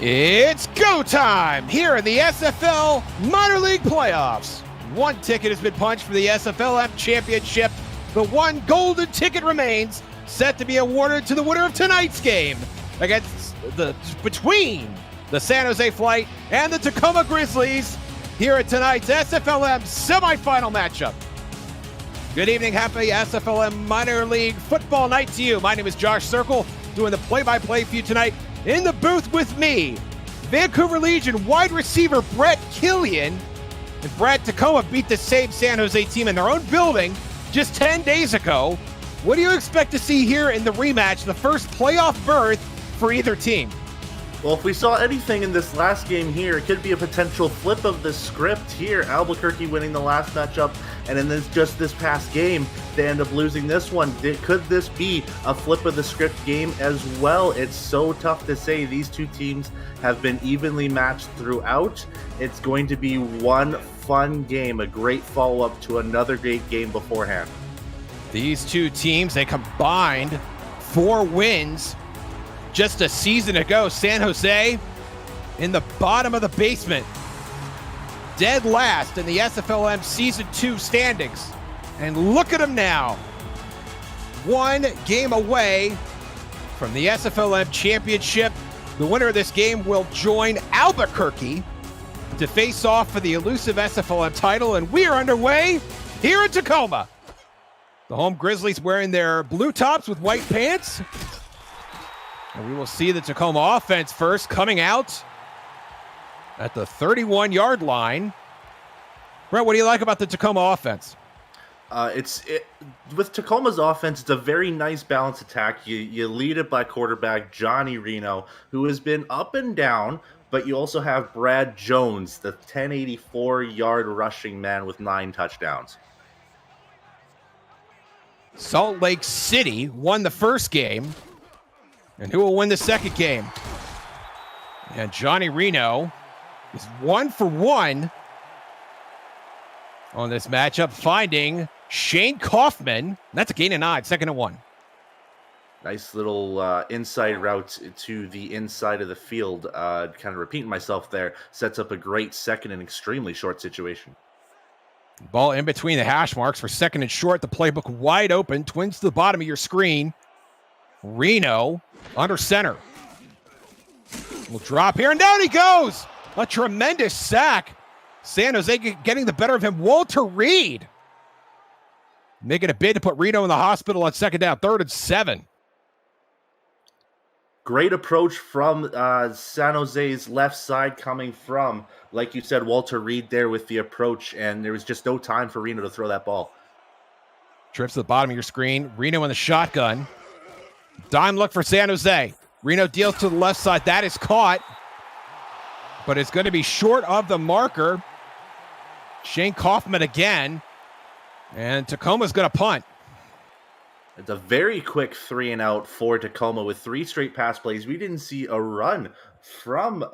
It's go time here in the SFL Minor League Playoffs. One ticket has been punched for the SFLm Championship. The one golden ticket remains, set to be awarded to the winner of tonight's game between the San Jose Flight and the Tacoma Grizzlies here at tonight's SFLm semifinal matchup. Good evening, happy SFLm Minor League Football night to you. My name is Josh Circle, doing the play-by-play for you tonight. In the booth with me, Vancouver Legion wide receiver Brett Killian. And Brett, Tacoma beat the same San Jose team in their own building just 10 days ago. What do you expect to see here in the rematch, the first playoff berth for either team? Well, if we saw anything in this last game here, it could be a potential flip of the script here. Albuquerque winning the last matchup, and in this past game, they end up losing this one. Could this be a flip of the script game as well? It's so tough to say. These two teams have been evenly matched throughout. It's going to be one fun game, a great follow-up to another great game beforehand. These two teams, they combined 4 wins just a season ago. San Jose in the bottom of the basement, dead last in the SFLm Season 2 standings. And look at them now. One game away from the SFLm Championship. The winner of this game will join Albuquerque to face off for the elusive SFLm title. And we are underway here in Tacoma. The home Grizzlies wearing their blue tops with white pants. And we will see the Tacoma offense first, coming out at the 31-yard line. Brett, what do you like about the Tacoma offense? With Tacoma's offense, it's a very nice balanced attack. You lead it by quarterback Johnny Reno, who has been up and down, but you also have Brad Jones, the 1084-yard rushing man with 9 touchdowns. Salt Lake City won the first game. And who will win the second game? And Johnny Reno is 1 for 1 on this matchup, finding Shane Kaufman. That's a gain of 9, 2nd and 1. Nice little inside route to the inside of the field. Kind of repeating myself there. Sets up a great second and extremely short situation. Ball in between the hash marks for 2nd and short. The playbook wide open. Twins to the bottom of your screen. Reno under center. Will drop here, and down he goes. A tremendous sack. San Jose getting the better of him. Walter Reed making a bid to put Reno in the hospital on 2nd down, 3rd and 7. Great approach from San Jose's left side coming from, like you said, Walter Reed there with the approach, and there was just no time for Reno to throw that ball. Trips to the bottom of your screen. Reno in the shotgun. Dime look for San Jose. Reno deals to the left side. That is caught, but it's going to be short of the marker. Shane Kaufman again, and Tacoma's going to punt. It's a very quick 3-and-out for Tacoma with 3 straight pass plays. We didn't see a run from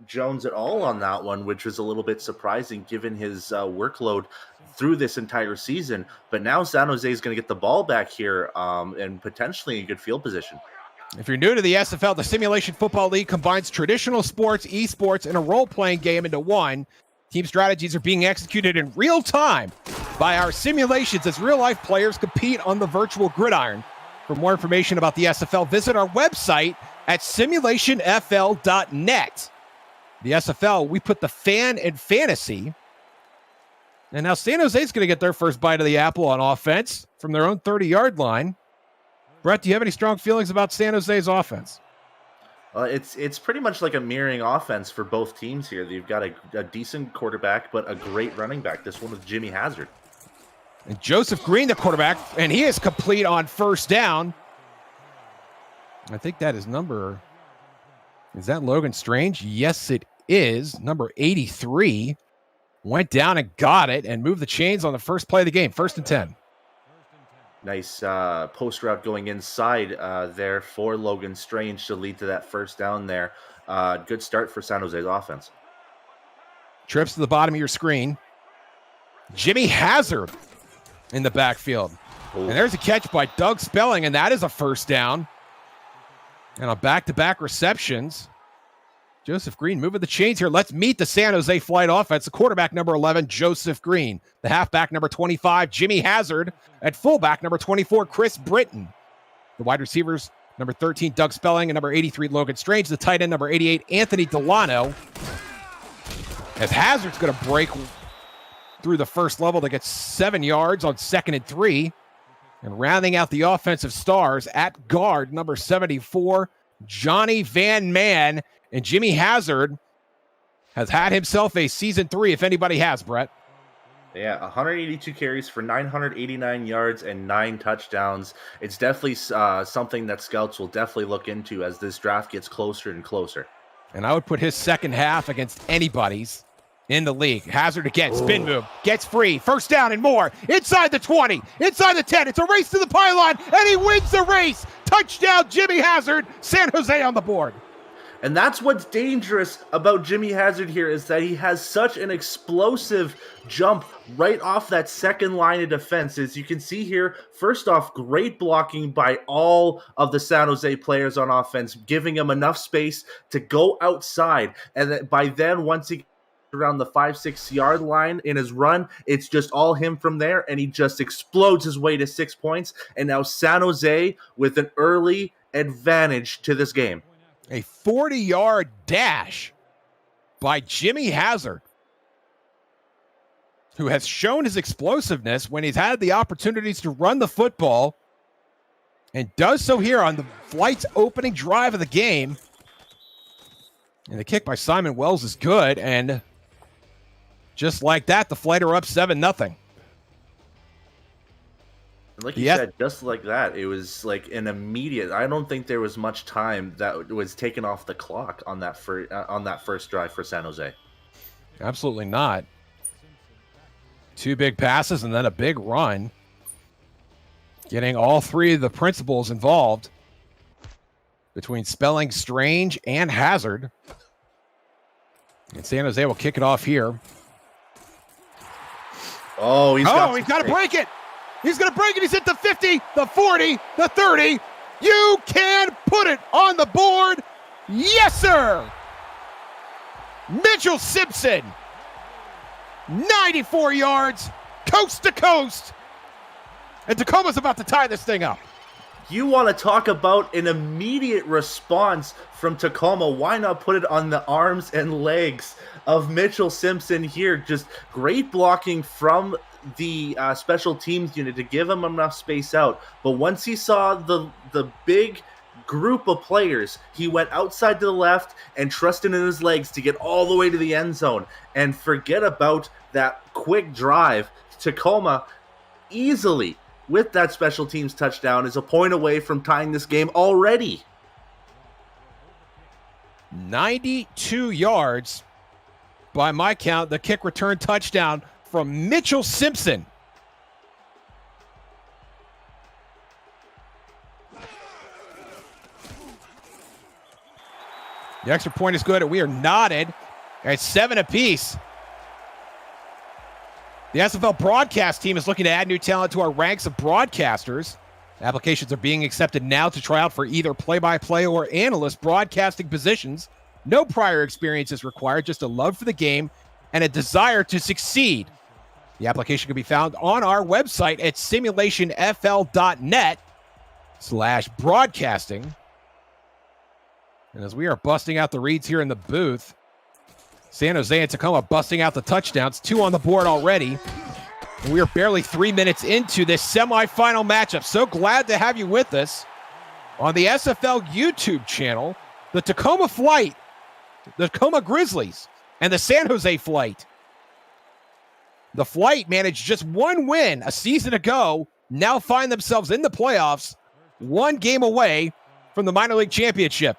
Jones at all on that one, which was a little bit surprising given his workload through this entire season. But now San Jose is going to get the ball back here and potentially in good field position. If you're new to the SFL, the Simulation Football League combines traditional sports, esports, and a role-playing game into one. Team strategies are being executed in real time by our simulations as real-life players compete on the virtual gridiron. For more information about the SFL, visit our website at simulationfl.net. The SFL, we put the fan in fantasy. And now San Jose's going to get their first bite of the apple on offense from their own 30-yard line. Brett, do you have any strong feelings about San Jose's offense? It's pretty much like a mirroring offense for both teams here. You've got a decent quarterback, but a great running back. This one with Jimmy Hazard. And Joseph Green, the quarterback, and he is complete on 1st down. I think that is number... Is that Logan Strange? Yes, it is. Number 83. Went down and got it and moved the chains on the first play of the game. 1st and 10. Nice post route going inside there for Logan Strange to lead to that 1st down there. Good start for San Jose's offense. Trips to the bottom of your screen. Jimmy Hazard in the backfield. Ooh. And there's a catch by Doug Spelling, and that is a 1st down. And on back-to-back receptions, Joseph Green moving the chains here. Let's meet the San Jose Flight offense. The quarterback, number 11, Joseph Green. The halfback, number 25, Jimmy Hazard. At fullback, number 24, Chris Britton. The wide receivers, number 13, Doug Spelling, and number 83, Logan Strange. The tight end, number 88, Anthony Delano. As Hazard's going to break through the first level to get 7 yards on 2nd and 3. And rounding out the offensive stars at guard, number 74, Johnny Van Man. And Jimmy Hazard has had himself a season 3, if anybody has, Brett. Yeah, 182 carries for 989 yards and 9 touchdowns. It's definitely something that scouts will definitely look into as this draft gets closer and closer. And I would put his second half against anybody's in the league. Hazard again, spin move, gets free, first down and more. Inside the 20, inside the 10. It's a race to the pylon, and he wins the race. Touchdown, Jimmy Hazard. San Jose on the board. And that's what's dangerous about Jimmy Hazard here is that he has such an explosive jump right off that second line of defense. As you can see here, first off, great blocking by all of the San Jose players on offense, giving him enough space to go outside. And by then, once he gets around the 5-6 yard line in his run, it's just all him from there, and he just explodes his way to 6 points. And now San Jose with an early advantage to this game. A 40-yard dash by Jimmy Hazard, who has shown his explosiveness when he's had the opportunities to run the football, and does so here on the Flight's opening drive of the game. And the kick by Simon Wells is good, and just like that, the Flight are up 7-0. Like you said, just like that, it was like an immediate. I don't think there was much time that was taken off the clock on that first drive for San Jose. Absolutely not. 2 big passes and then a big run, getting all 3 of the principals involved between Spelling, Strange, and Hazard. And San Jose will kick it off here. Oh, he's got to break it. He's going to break it. He's at the 50, the 40, the 30. You can put it on the board. Yes, sir. Mitchell Simpson, 94 yards, coast to coast. And Tacoma's about to tie this thing up. You want to talk about an immediate response from Tacoma. Why not put it on the arms and legs of Mitchell Simpson here? Just great blocking from the special teams unit to give him enough space out. But once he saw the big group of players, he went outside to the left and trusted in his legs to get all the way to the end zone. And forget about that quick drive. Tacoma easily, with that special teams touchdown, is a point away from tying this game already. 92 yards by my count, the kick return touchdown from Mitchell Simpson. The extra point is good, and we are knotted at 7 apiece. The SFL broadcast team is looking to add new talent to our ranks of broadcasters. Applications are being accepted now to try out for either play-by-play or analyst broadcasting positions. No prior experience is required, just a love for the game and a desire to succeed. The application can be found on our website at simulationfl.net/broadcasting. And as we are busting out the reads here in the booth, San Jose and Tacoma busting out the touchdowns, 2 on the board already. And we are barely 3 minutes into this semifinal matchup. So glad to have you with us on the SFL YouTube channel. The Tacoma Flight, the Tacoma Grizzlies, and the San Jose Flight. The Flight managed just 1 win a season ago, now find themselves in the playoffs, 1 game away from the minor league championship.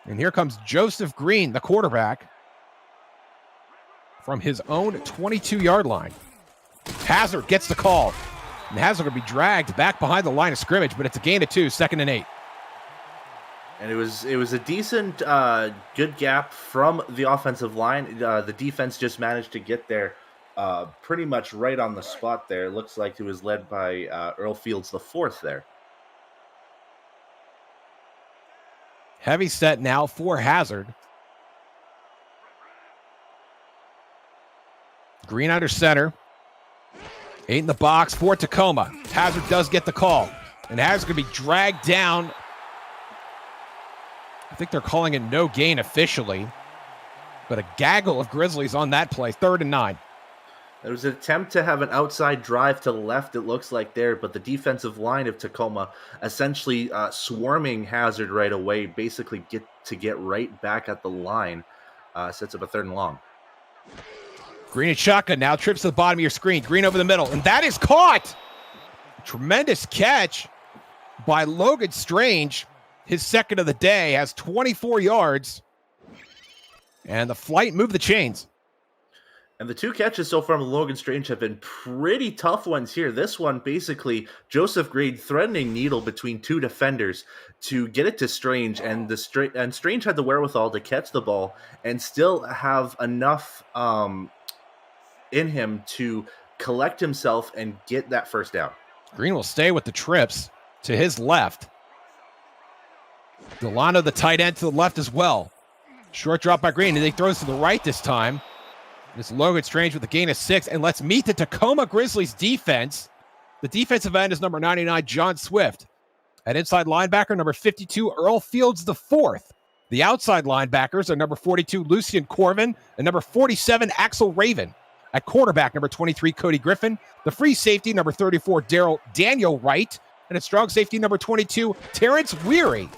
And here comes Joseph Green, the quarterback, from his own 22-yard line. Hazard gets the call. And Hazard will be dragged back behind the line of scrimmage, but it's a gain of 2, 2nd and 8. And it was a decent, good gap from the offensive line. The defense just managed to get there pretty much right on the spot there. It looks like it was led by Earl Fields the 4th there. Heavy set now for Hazard. Green under center. 8 in the box for Tacoma. Hazard does get the call. And Hazard's going to be dragged down. I think they're calling it no gain officially. But a gaggle of Grizzlies on that play. 3rd and 9. There was an attempt to have an outside drive to the left, it looks like there, but the defensive line of Tacoma essentially swarming Hazard right away, basically get right back at the line. Sets up a 3rd and long. Green and shotgun now, trips to the bottom of your screen. Green over the middle, and that is caught! Tremendous catch by Logan Strange. His 2nd of the day, has 24 yards. And the flight moved the chains. And the 2 catches so far from Logan Strange have been pretty tough ones here. This one, basically, Joseph Grade threatening needle between 2 defenders to get it to Strange, and Strange had the wherewithal to catch the ball and still have enough in him to collect himself and get that 1st down. Green will stay with the trips to his left. Delano, the tight end, to the left as well. Short drop by Green, and he throws to the right this time. It's Logan Strange with a gain of 6, and let's meet the Tacoma Grizzlies defense. The defensive end is number 99, John Swift. At inside linebacker, number 52, Earl Fields IV. The outside linebackers are number 42, Lucian Corvin, and number 47, Axel Raven. At quarterback, number 23, Cody Griffin. The free safety, number 34, Daniel Wright. And at strong safety, number 22, Terrence Weary.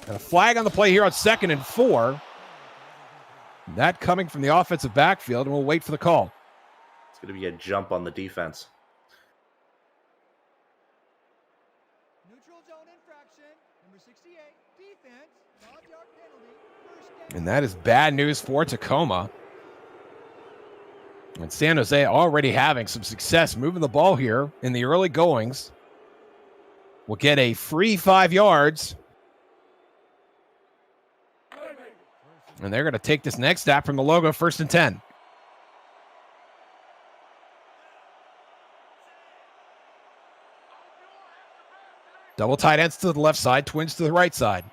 And a flag on the play here on 2nd and 4. That coming from the offensive backfield, and we'll wait for the call. It's going to be a jump on the defense. Neutral zone infraction, number 68, defense, 5-yard penalty. And that is bad news for Tacoma. And San Jose already having some success moving the ball here in the early goings. Will get a free 5 yards. And they're going to take this next snap from the logo, 1st and 10. Double tight ends to the left side, twins to the right side.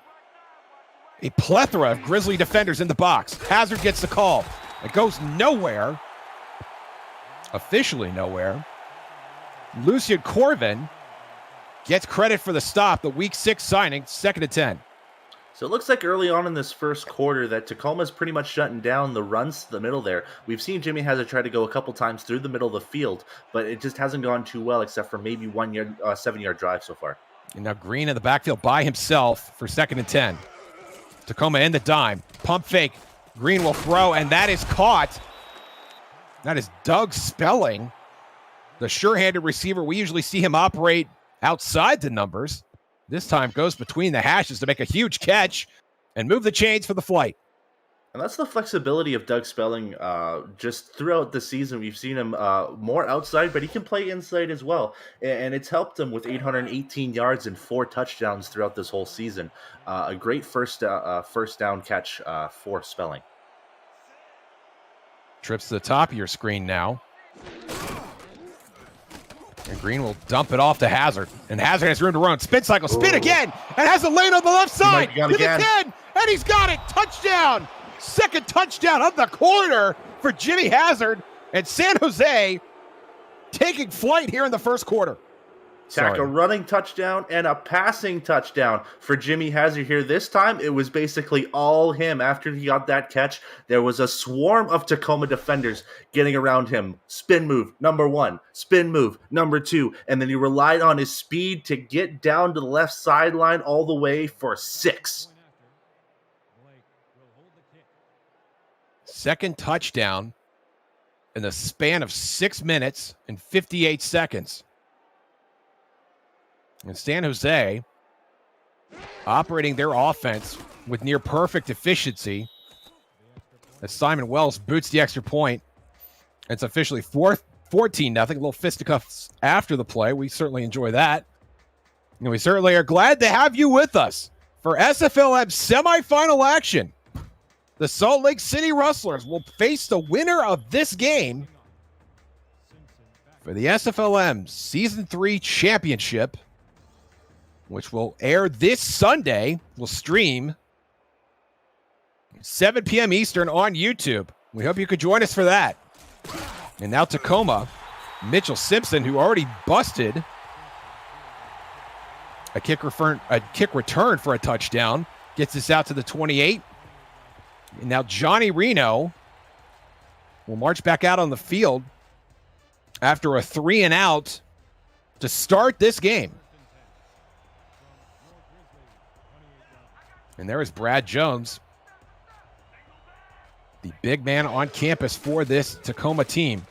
A plethora of Grizzly defenders in the box. Hazard gets the call. It goes nowhere. Officially nowhere. Lucian Corvin gets credit for the stop, the week 6 signing, 2nd and 10. So it looks like early on in this 1st quarter that Tacoma's pretty much shutting down the runs to the middle there. We've seen Jimmy Hazard try to go a couple times through the middle of the field, but it just hasn't gone too well except for maybe 7-yard drive so far. And now Green in the backfield by himself for 2nd and 10. Tacoma in the dime. Pump fake. Green will throw, and that is caught. That is Doug Spelling, the sure-handed receiver. We usually see him operate outside the numbers. This time goes between the hashes to make a huge catch and move the chains for the flight. And that's the flexibility of Doug Spelling. Just throughout the season, we've seen him more outside, but he can play inside as well. And it's helped him with 818 yards and 4 touchdowns throughout this whole season. A great first down catch for Spelling. Trips to the top of your screen now. And Green will dump it off to Hazard. And Hazard has room to run. Spin cycle, spin again, and has a lane on the left side. To the 10, and he's got it. Touchdown. 2nd touchdown of the quarter for Jimmy Hazard. And San Jose taking flight here in the 1st quarter. A running touchdown and a passing touchdown for Jimmy Hazard here. This time, it was basically all him. After he got that catch, there was a swarm of Tacoma defenders getting around him. Spin move, number 1. Spin move, number 2. And then he relied on his speed to get down to the left sideline all the way for 6. 2nd touchdown in the span of 6 minutes and 58 seconds. And San Jose operating their offense with near perfect efficiency as Simon Wells boots the extra point. It's officially 14-0. A little fisticuffs after the play. We certainly enjoy that. And we certainly are glad to have you with us for SFLm semifinal action. The Salt Lake City Rustlers will face the winner of this game for the SFLm Season 3 Championship, which will air this Sunday. We'll stream 7 p.m. Eastern on YouTube. We hope you could join us for that. And now Tacoma, Mitchell Simpson, who already busted a kick return for a touchdown, gets this out to the 28. And now Johnny Reno will march back out on the field after a 3-and-out to start this game. And there is Brad Jones, the big man on campus for this Tacoma team.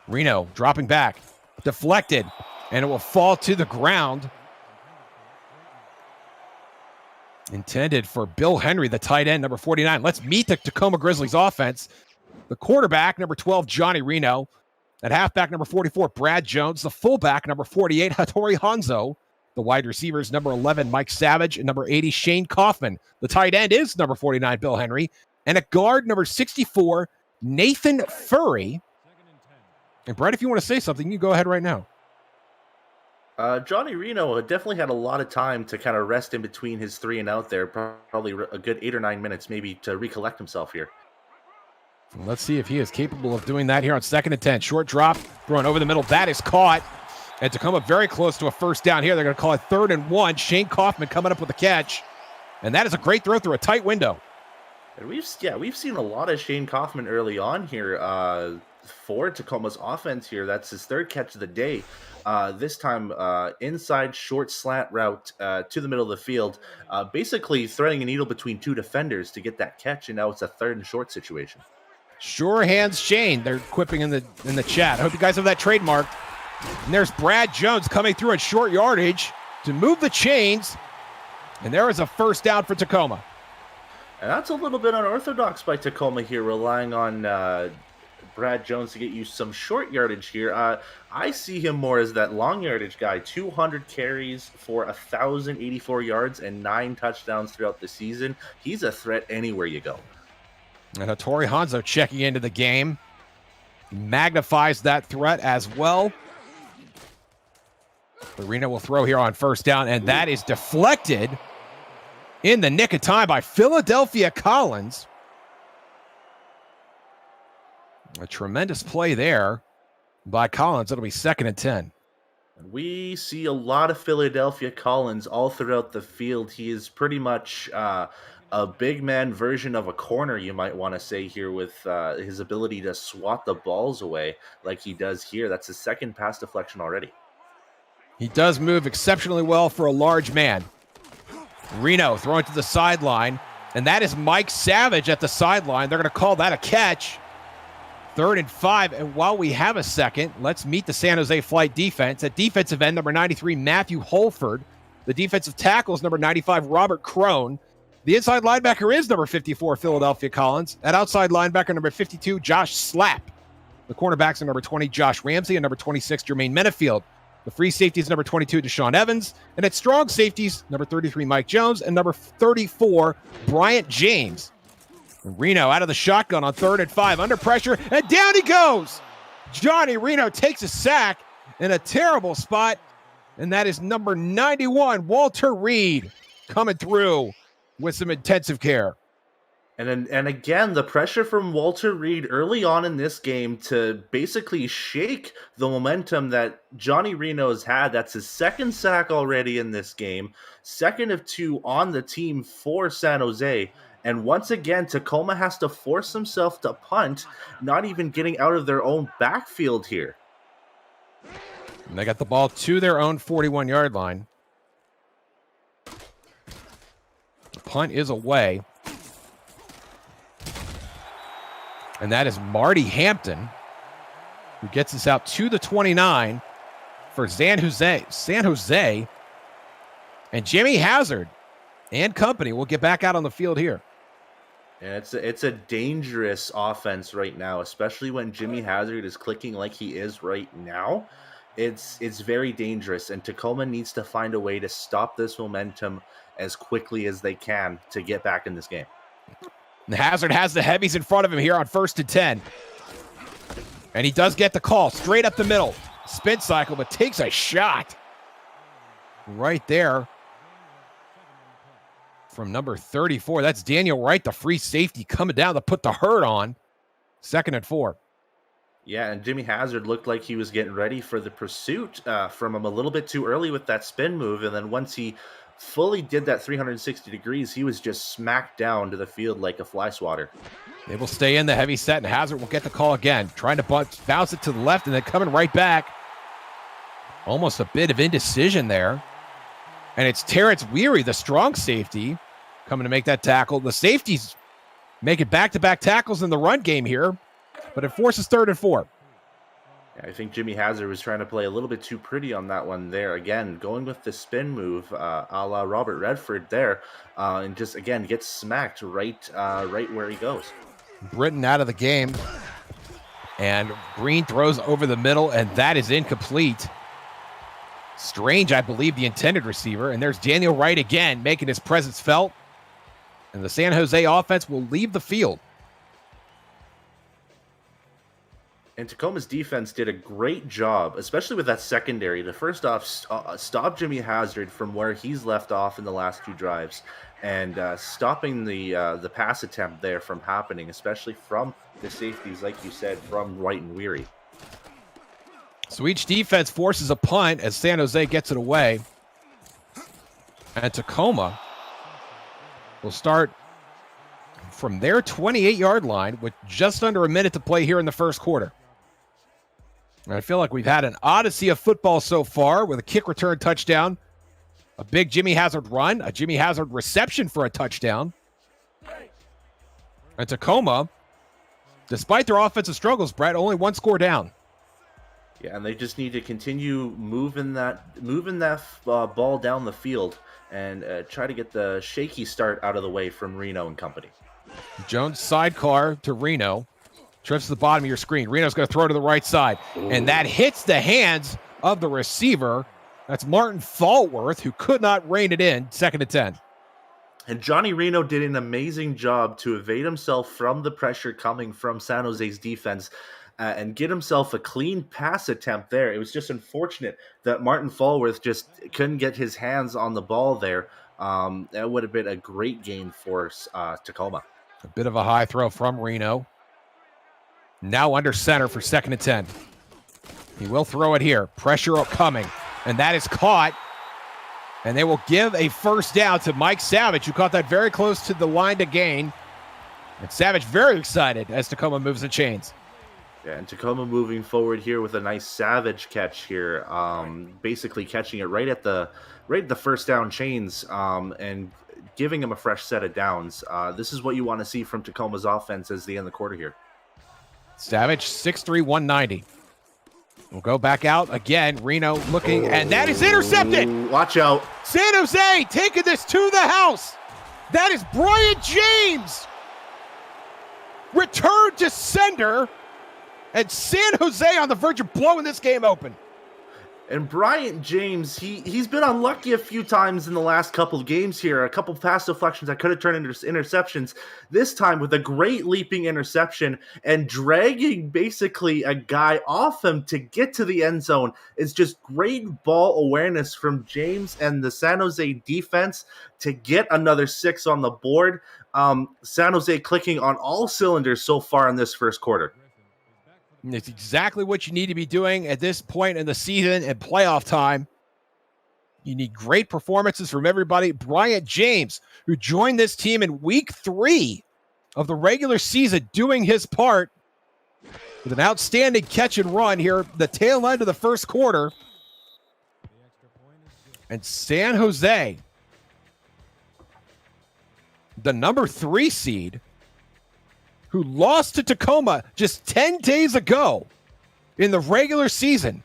Reno dropping back, deflected, and it will fall to the ground. Intended for Bill Henry, the tight end, number 49. Let's meet the Tacoma Grizzlies offense. The quarterback, number 12, Johnny Reno. At halfback, number 44, Brad Jones. The fullback, number 48, Hattori Hanzo. The wide receivers, number 11, Mike Savage, and number 80, Shane Kaufman. The tight end is number 49, Bill Henry. And at guard, number 64, Nathan Furry. And Brett, if you want to say something, you go ahead right now. Johnny Reno definitely had a lot of time to kind of rest in between his 3-and-out there. Probably a good 8 or 9 minutes maybe to recollect himself here. Let's see if he is capable of doing that here on 2nd and 10. Short drop, thrown over the middle. That is caught. And Tacoma very close to a first down here. They're going to call it 3rd and 1. Shane Kaufman coming up with a catch. And that is a great throw through a tight window. And we've seen a lot of Shane Kaufman early on here for Tacoma's offense here. That's his 3rd catch of the day. This time inside short slant route to the middle of the field, basically threading a needle between 2 defenders to get that catch, and now it's a 3rd and short situation. Sure hands Shane. They're quipping in the chat. I hope you guys have that trademarked. And there's Brad Jones coming through at short yardage to move the chains. And there is a first down for Tacoma. And that's a little bit unorthodox by Tacoma here, relying on Brad Jones to get you some short yardage here. I see him more as that long yardage guy. 200 carries for 1,084 yards and 9 touchdowns throughout the season. He's a threat anywhere you go. And Hattori Hanzo checking into the game. Magnifies that threat as well. Reno will throw here on first down, and that is deflected in the nick of time by Philadelphia Collins. A tremendous play there by Collins. It'll be 2nd and 10. We see a lot of Philadelphia Collins all throughout the field. He is pretty much a big man version of a corner, you might want to say here, with his ability to swat the balls away like he does here. That's his 2nd pass deflection already. He does move exceptionally well for a large man. Reno throwing to the sideline, and that is Mike Savage at the sideline. They're going to call that a catch. 3rd and 5, and while we have a second, let's meet the San Jose Flight defense. At defensive end, number 93, Matthew Holford. The defensive tackles, number 95, Robert Crone. The inside linebacker is number 54, Philadelphia Collins. At outside linebacker, number 52, Josh Slapp. The cornerbacks are number 20, Josh Ramsey, and number 26, Jermaine Menefield. The free safeties, number 22, Deshaun Evans. And at strong safeties, number 33, Mike Jones, and number 34, Bryant James. And Reno out of the shotgun on 3rd and 5, under pressure, and down he goes. Johnny Reno takes a sack in a terrible spot, and that is number 91, Walter Reed, coming through with some intensive care. And again, the pressure from Walter Reed early on in this game to basically shake the momentum that Johnny Reno has had. That's his 2nd sack already in this game, 2nd of 2 on the team for San Jose. And once again, Tacoma has to force himself to punt, not even getting out of their own backfield here. And they got the ball to their own 41-yard line. The punt is away. And that is Marty Hampton, who gets us out to the 29 for San Jose. And Jimmy Hazard and company will get back out on the field here. And it's a dangerous offense right now, especially when Jimmy Hazard is clicking like he is right now. It's very dangerous, and Tacoma needs to find a way to stop this momentum as quickly as they can to get back in this game. And Hazard has the heavies in front of him here on 1st and 10. And he does get the call straight up the middle. Spin cycle, but takes a shot right there from number 34. That's Daniel Wright, the free safety, coming down to put the hurt on. 2nd and 4. Yeah, and Jimmy Hazard looked like he was getting ready for the pursuit from him a little bit too early with that spin move. And then once he fully did that 360 degrees, he was just smacked down to the field like a fly swatter. They will stay in the heavy set, and Hazard will get the call again. Trying to bounce it to the left and then coming right back. Almost a bit of indecision there. And it's Terrence Weary, the strong safety, coming to make that tackle. The safeties making back-to-back tackles in the run game here, but it forces 3rd and 4. I think Jimmy Hazard was trying to play a little bit too pretty on that one there. Again, going with the spin move a la Robert Redford there, and just, again, gets smacked right where he goes. Britton out of the game, and Green throws over the middle, and that is incomplete. Strange, I believe, the intended receiver, and there's Daniel Wright again making his presence felt, and the San Jose offense will leave the field. And Tacoma's defense did a great job, especially with that secondary, to first off stop Jimmy Hazard from where he's left off in the last 2 drives, and stopping the pass attempt there from happening, especially from the safeties, like you said, from Wright and Weary. So each defense forces a punt as San Jose gets it away. And Tacoma will start from their 28-yard line with just under a minute to play here in the first quarter. And I feel like we've had an odyssey of football so far with a kick return touchdown, a big Jimmy Hazard run, a Jimmy Hazard reception for a touchdown. And Tacoma, despite their offensive struggles, Brett, only 1 score down. Yeah, and they just need to continue moving that ball down the field and try to get the shaky start out of the way from Reno and company. Jones sidecar to Reno. Trips to the bottom of your screen. Reno's going to throw to the right side. Ooh. And that hits the hands of the receiver. That's Martin Fallworth, who could not rein it in. 2nd and 10. And Johnny Reno did an amazing job to evade himself from the pressure coming from San Jose's defense and get himself a clean pass attempt there. It was just unfortunate that Martin Fallworth just couldn't get his hands on the ball there. That would have been a great gain for Tacoma. A bit of a high throw from Reno. Now under center for 2nd and 10. He will throw it here. Pressure coming. And that is caught. And they will give a first down to Mike Savage, who caught that very close to the line to gain. And Savage very excited as Tacoma moves the chains. Yeah, and Tacoma moving forward here with a nice Savage catch here. Basically catching it right at the first down chains and giving him a fresh set of downs. This is what you want to see from Tacoma's offense as they end the quarter here. Savage, 6'3", 190. We'll go back out again. Reno looking, and that is intercepted. Watch out. San Jose taking this to the house. That is Brian James. Return to sender. And San Jose on the verge of blowing this game open. And Bryant James, he's been unlucky a few times in the last couple of games here. A couple pass deflections that could have turned into interceptions. This time with a great leaping interception and dragging basically a guy off him to get to the end zone. It's just great ball awareness from James and the San Jose defense to get another 6 on the board. San Jose clicking on all cylinders so far in this first quarter. It's exactly what you need to be doing at this point in the season and playoff time. You need great performances from everybody. Bryant James, who joined this team in week 3 of the regular season, doing his part with an outstanding catch and run here, the tail end of the first quarter. And San Jose, the number 3 seed, who lost to Tacoma just 10 days ago in the regular season,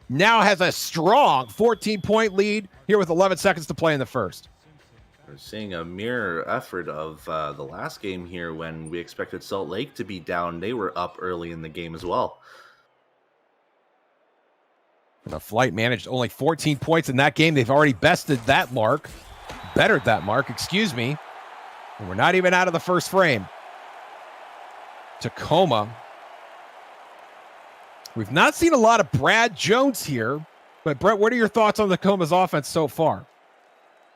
now has a strong 14-point lead here with 11 seconds to play in the first. We're seeing a mirror effort of the last game here when we expected Salt Lake to be down. They were up early in the game as well. And the Flight managed only 14 points in that game. They've already bettered that mark, excuse me. And we're not even out of the first frame. Tacoma. We've not seen a lot of Brad Jones here, but Brett, what are your thoughts on Tacoma's offense so far?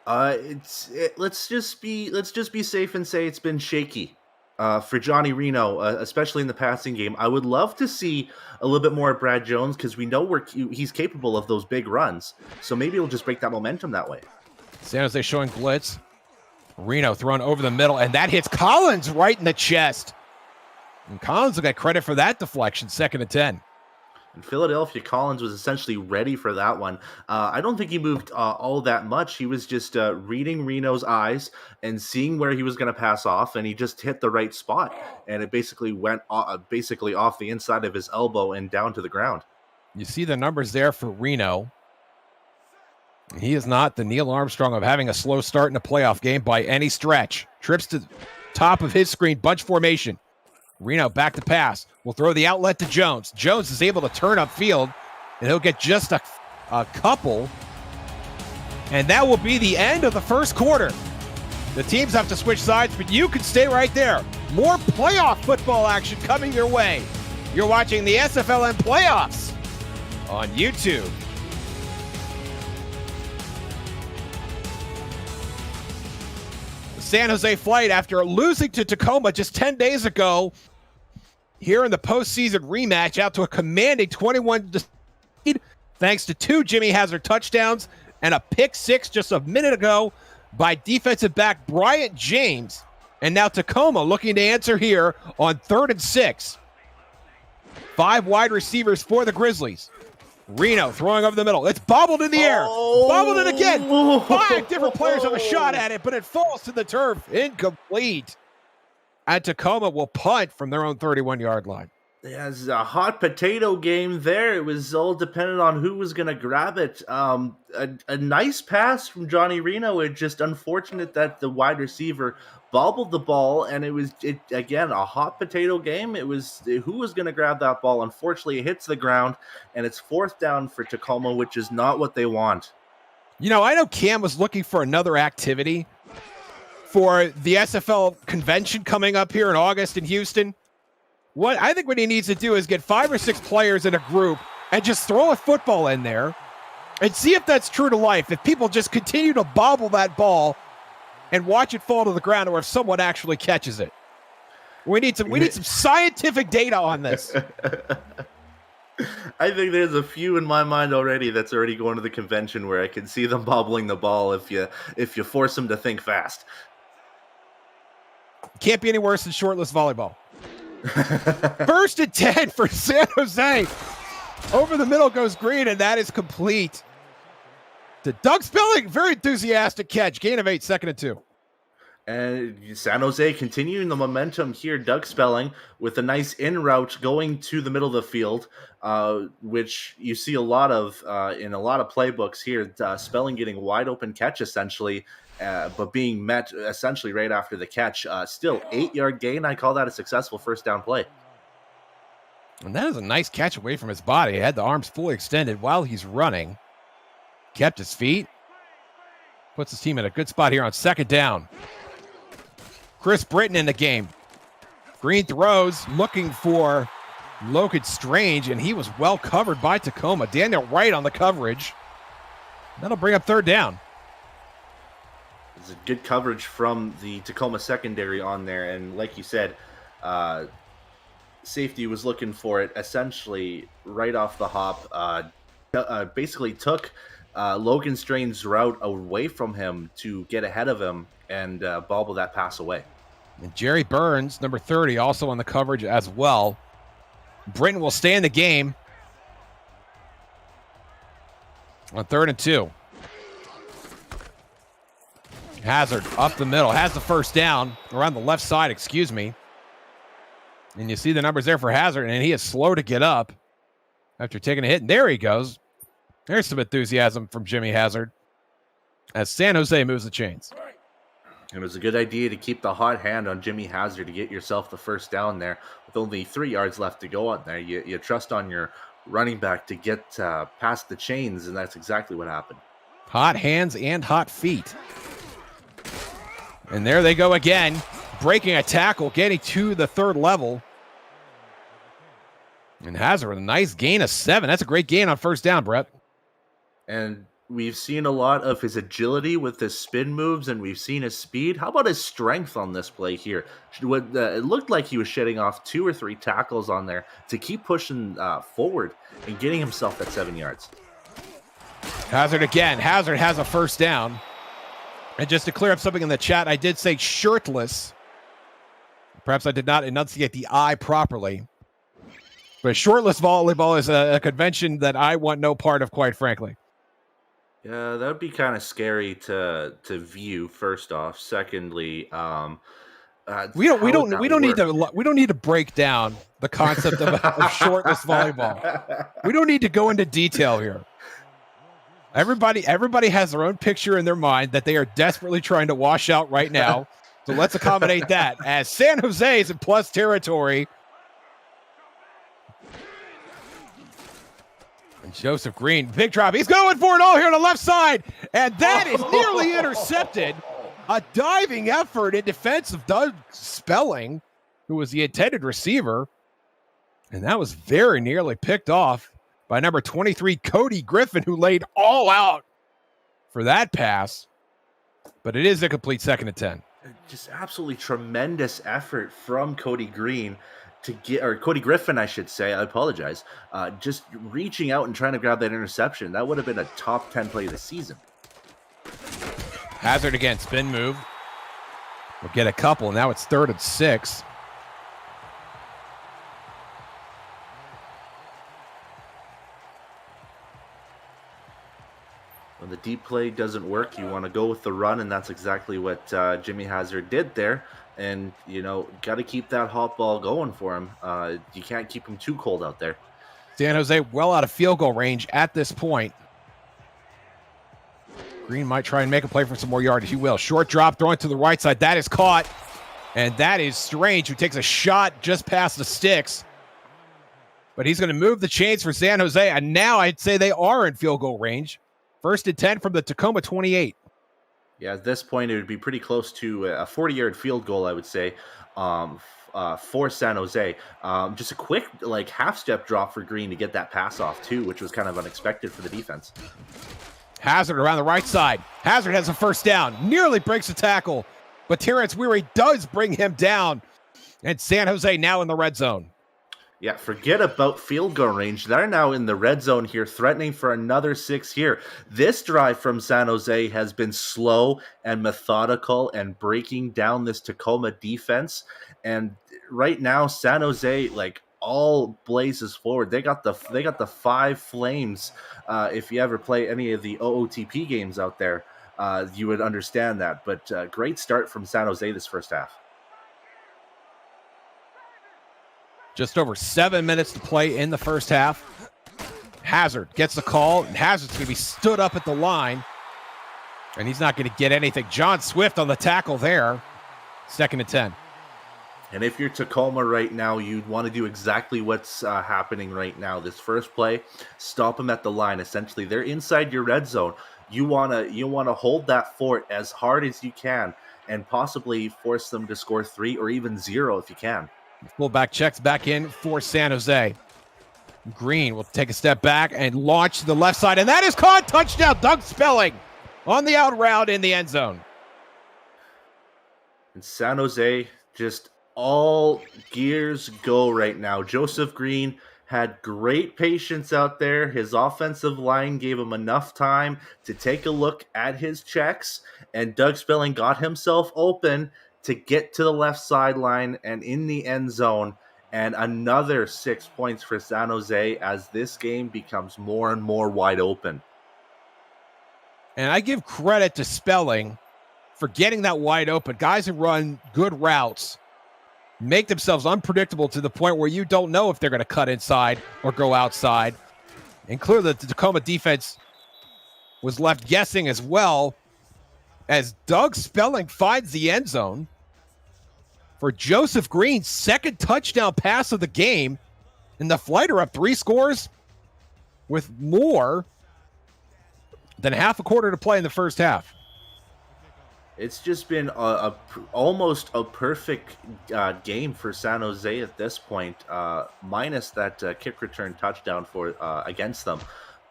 Let's just be safe and say it's been shaky for Johnny Reno, especially in the passing game. I would love to see a little bit more of Brad Jones because we know he's capable of those big runs. So maybe it'll just break that momentum that way. San Jose showing blitz. Reno thrown over the middle, and that hits Collins right in the chest. And Collins will get credit for that deflection, 2nd and 10. In Philadelphia, Collins was essentially ready for that one. I don't think he moved all that much. He was just reading Reno's eyes and seeing where he was going to pass off, and he just hit the right spot. And it basically went basically off the inside of his elbow and down to the ground. You see the numbers there for Reno. He is not the Neil Armstrong of having a slow start in a playoff game by any stretch. Trips to the top of his screen, bunch formation. Reno back to pass. Will throw the outlet to Jones. Jones is able to turn upfield, and he'll get just a couple. And that will be the end of the first quarter. The teams have to switch sides, but you can stay right there. More playoff football action coming your way. You're watching the SFLm playoffs on YouTube. The San Jose flight, after losing to Tacoma just 10 days ago, here in the postseason rematch, out to a commanding 21 lead, thanks to 2 Jimmy Hazard touchdowns and a pick 6 just a minute ago by defensive back Bryant James. And now Tacoma looking to answer here on 3rd and 6. 5 wide receivers for the Grizzlies. Reno throwing over the middle. It's bobbled in the air. Bobbled it again. 5 different players have a shot at it, but it falls to the turf. Incomplete. And Tacoma will punt from their own 31-yard line. Yeah, it's a hot potato game there. It was all dependent on who was going to grab it. A nice pass from Johnny Reno. It's just unfortunate that the wide receiver bobbled the ball, and it was again a hot potato game. It was who was going to grab that ball. Unfortunately, it hits the ground, and it's 4th down for Tacoma, which is not what they want. You know, I know Cam was looking for another activity for the SFL convention coming up here in August in Houston. What he needs to do is get 5 or 6 players in a group and just throw a football in there and see if that's true to life. If people just continue to bobble that ball and watch it fall to the ground, or if someone actually catches it. We need some scientific data on this. I think there's a few in my mind already that's already going to the convention where I can see them bobbling the ball if you force them to think fast. Can't be any worse than shortlist volleyball. 1st and 10 for San Jose. Over the middle goes Green, and that is complete. To Doug Spelling, very enthusiastic catch. Gain of 8, 2nd and 2. And San Jose continuing the momentum here. Doug Spelling with a nice in route going to the middle of the field, which you see a lot of in a lot of playbooks here. Spelling getting wide open catch essentially, but being met essentially right after the catch. Still 8-yard gain. I call that a successful 1st down play. And that is a nice catch away from his body. He had the arms fully extended while he's running. Kept his feet. Puts his team in a good spot here on 2nd down. Chris Britton in the game. Green throws, looking for Logan Strange, and he was well covered by Tacoma. Daniel Wright on the coverage. That'll bring up 3rd down. It's a good coverage from the Tacoma secondary on there, and like you said, safety was looking for it essentially right off the hop. Basically took Logan Strange's route away from him to get ahead of him and bobble that pass away. And Jerry Burns, number 30, also on the coverage as well. Britton will stay in the game on 3rd and 2. Hazard up the middle, has the 1st down, around the left side, excuse me. And you see the numbers there for Hazard, and he is slow to get up after taking a hit. And there he goes. There's some enthusiasm from Jimmy Hazard as San Jose moves the chains. It was a good idea to keep the hot hand on Jimmy Hazard to get yourself the 1st down there. With only 3 yards left to go on there, you trust on your running back to get past the chains, and that's exactly what happened. Hot hands and hot feet. And there they go again, breaking a tackle, getting to the 3rd level. And Hazard with a nice gain of 7. That's a great gain on 1st down, Brett. And We've seen a lot of his agility with his spin moves, and we've seen his speed. How about his strength on this play here? It looked like he was shedding off 2 or 3 tackles on there to keep pushing forward and getting himself that 7 yards. Hazard again. Hazard has a first down. And just to clear up something in the chat, I did say shirtless. Perhaps I did not enunciate the I properly. But shirtless volleyball is a convention that I want no part of, quite frankly. Yeah, that would be kind of scary to view. First off, secondly, we don't need to break down the concept of shortless volleyball. We don't need to go into detail here. Everybody has their own picture in their mind that they are desperately trying to wash out right now. So let's accommodate that as San Jose is in plus territory. And Joseph Green, big drop. He's going for it all here on the left side. And that is nearly intercepted. A diving effort in defense of Doug Spelling, who was the intended receiver. And that was very nearly picked off by number 23, Cody Griffin, who laid all out for that pass. But it is a complete 2nd and 10. Just absolutely tremendous effort from Cody Griffin, I should say. I apologize. Just reaching out and trying to grab that interception. That would have been a top 10 play of the season. Hazard again, spin move. We'll get a couple. Now it's 3rd and 6. When the deep play doesn't work, you want to go with the run, and that's exactly what Jimmy Hazard did there. And, got to keep that hot ball going for him. You can't keep him too cold out there. San Jose well out of field goal range at this point. Green might try and make a play for some more yardage. He will. Short drop, throwing to the right side. That is caught. And that is Strange, who takes a shot just past the sticks. But he's going to move the chains for San Jose. And now I'd say they are in field goal range. 1st and 10 from the Tacoma 28. Yeah, at this point, it would be pretty close to a 40-yard field goal, I would say, for San Jose. Just a quick, half-step drop for Green to get that pass off, too, which was kind of unexpected for the defense. Hazard around the right side. Hazard has a first down. Nearly breaks a tackle. But Terrence Weary does bring him down. And San Jose now in the red zone. Yeah, forget about field goal range. They're now in the red zone here, threatening for another 6 here. This drive from San Jose has been slow and methodical and breaking down this Tacoma defense. And right now, San Jose, all blazes forward. They got the 5 flames. If you ever play any of the OOTP games out there, you would understand that. But great start from San Jose this first half. Just over 7 minutes to play in the first half. Hazard gets the call, and Hazard's going to be stood up at the line. And he's not going to get anything. John Swift on the tackle there. 2nd and 10. And if you're Tacoma right now, you'd want to do exactly what's happening right now. This first play, stop them at the line. Essentially, they're inside your red zone. You want to hold that fort as hard as you can and possibly force them to score 3 or even 0 if you can. Fullback checks back in for San Jose. Green will take a step back and launch to the left side, and that is caught. Touchdown, Doug Spelling on the out route in the end zone. And San Jose, just all gears go right now. Joseph Green had great patience out there. His offensive line gave him enough time to take a look at his checks, and Doug Spelling got himself open to get to the left sideline and in the end zone, and another 6 points for San Jose as this game becomes more and more wide open. And I give credit to Spelling for getting that wide open. Guys who run good routes make themselves unpredictable to the point where you don't know if they're going to cut inside or go outside. And clearly the Tacoma defense was left guessing as well, as Doug Spelling finds the end zone for Joseph Green's 2nd touchdown pass of the game. And the Flight are up 3 scores with more than half a quarter to play in the first half. It's just been almost a perfect game for San Jose at this point, minus that kick return touchdown for against them.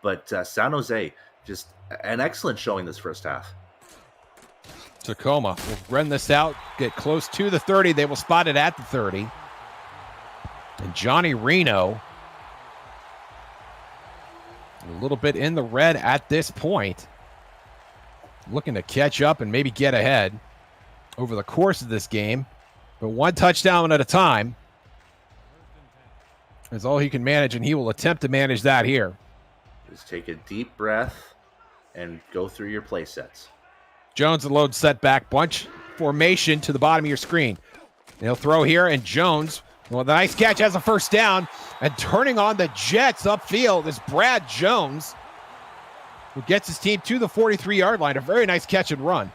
But San Jose just an excellent showing this first half. Tacoma will run this out, get close to the 30. They will spot it at the 30. And Johnny Reno, a little bit in the red at this point, looking to catch up and maybe get ahead over the course of this game. But one touchdown at a time is all he can manage, and he will attempt to manage that here. Just take a deep breath and go through your play sets. Jones and load setback, bunch formation to the bottom of your screen. He'll throw here, and Jones, well, the nice catch, has a first down, and turning on the Jets upfield is Brad Jones, who gets his team to the 43-yard line. A very nice catch and run.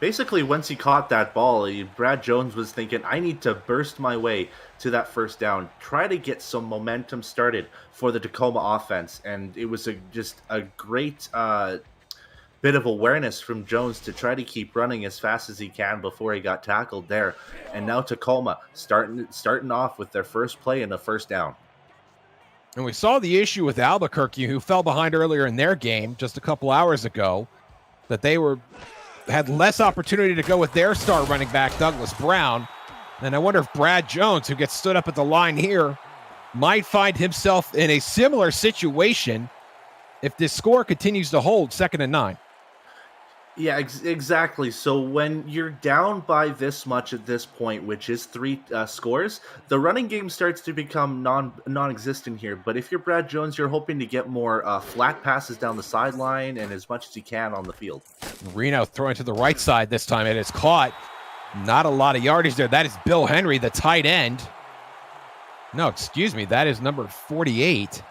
Basically, once he caught that ball, Brad Jones was thinking, I need to burst my way to that first down, try to get some momentum started for the Tacoma offense. And it was just a great bit of awareness from Jones to try to keep running as fast as he can before he got tackled there. And now Tacoma starting off with their first play and a first down. And we saw the issue with Albuquerque, who fell behind earlier in their game just a couple hours ago, that they had less opportunity to go with their star running back, Douglas Brown. And I wonder if Brad Jones, who gets stood up at the line here, might find himself in a similar situation if this score continues to hold 2nd and 9. Yeah, exactly. So when you're down by this much at this point, which is 3 scores, the running game starts to become non-existent here. But if you're Brad Jones, you're hoping to get more flat passes down the sideline and as much as you can on the field. Reno throwing to the right side this time. It is caught. Not a lot of yardage there. That is Bill Henry, the tight end. No, excuse me. That is number 48.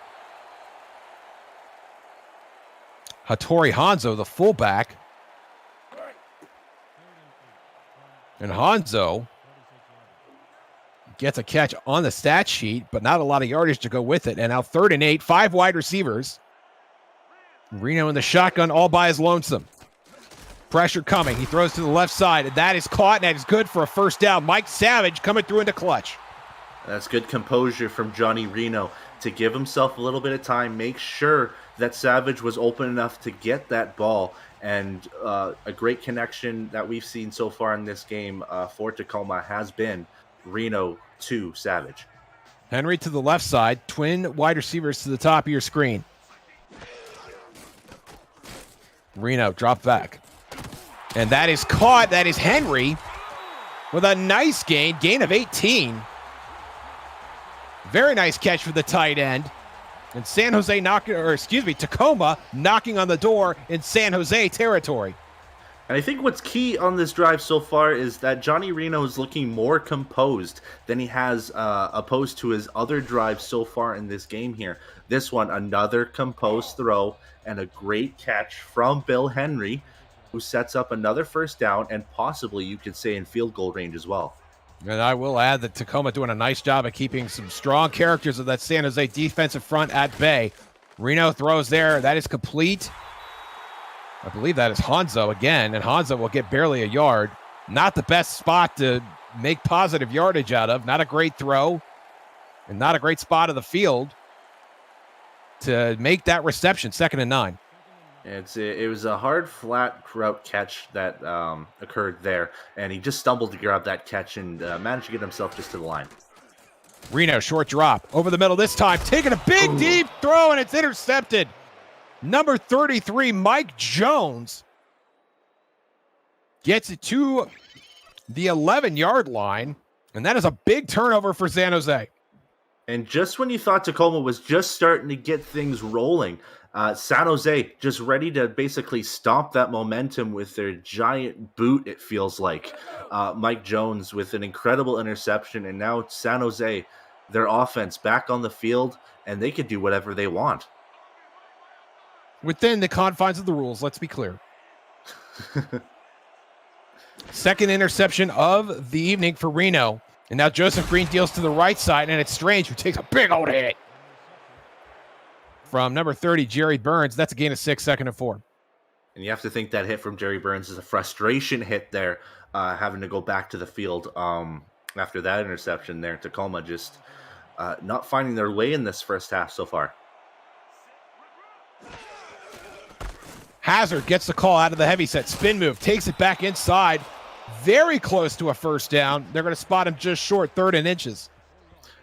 Hattori Hanzo, the fullback. And Hanzo gets a catch on the stat sheet, but not a lot of yardage to go with it. And now 3rd and 8, 5 wide receivers. Reno in the shotgun all by his lonesome. Pressure coming. He throws to the left side, and that is caught, and that is good for a first down. Mike Savage coming through into clutch. That's good composure from Johnny Reno to give himself a little bit of time, make sure that Savage was open enough to get that ball. And a great connection that we've seen so far in this game for Tacoma has been Reno to Savage. Henry to the left side, twin wide receivers to the top of your screen. Reno drop back. And that is caught. That is Henry with a nice gain of 18. Very nice catch for the tight end. And Tacoma knocking on the door in San Jose territory. And I think what's key on this drive so far is that Johnny Reno is looking more composed than he has opposed to his other drives so far in this game here. This one, another composed throw and a great catch from Bill Henry, who sets up another first down and possibly, you could say, in field goal range as well. And I will add that Tacoma doing a nice job of keeping some strong characters of that San Jose defensive front at bay. Reno throws there. That is complete. I believe that is Hanzo again, and Hanzo will get barely a yard. Not the best spot to make positive yardage out of. Not a great throw, and not a great spot of the field to make that reception. 2nd and 9. It was a hard, flat route catch that occurred there, and he just stumbled to grab that catch and managed to get himself just to the line. Reno, short drop. Over the middle this time, taking a big, deep throw, and it's intercepted. Number 33, Mike Jones, gets it to the 11-yard line, and that is a big turnover for San Jose. And just when you thought Tacoma was just starting to get things rolling, San Jose just ready to basically stomp that momentum with their giant boot, it feels like. Mike Jones with an incredible interception, and now San Jose, their offense back on the field, and they could do whatever they want. Within the confines of the rules, let's be clear. Second interception of the evening for Reno. And now Joseph Green deals to the right side, and it's Strange who takes a big old hit. From number 30, Jerry Burns. That's a gain of 6, 2nd and 4. And you have to think that hit from Jerry Burns is a frustration hit there, having to go back to the field after that interception there. Tacoma just not finding their way in this first half so far. Hazard gets the call out of the heavy set. Spin move, takes it back inside. Very close to a first down. They're going to spot him just short, 3rd and inches.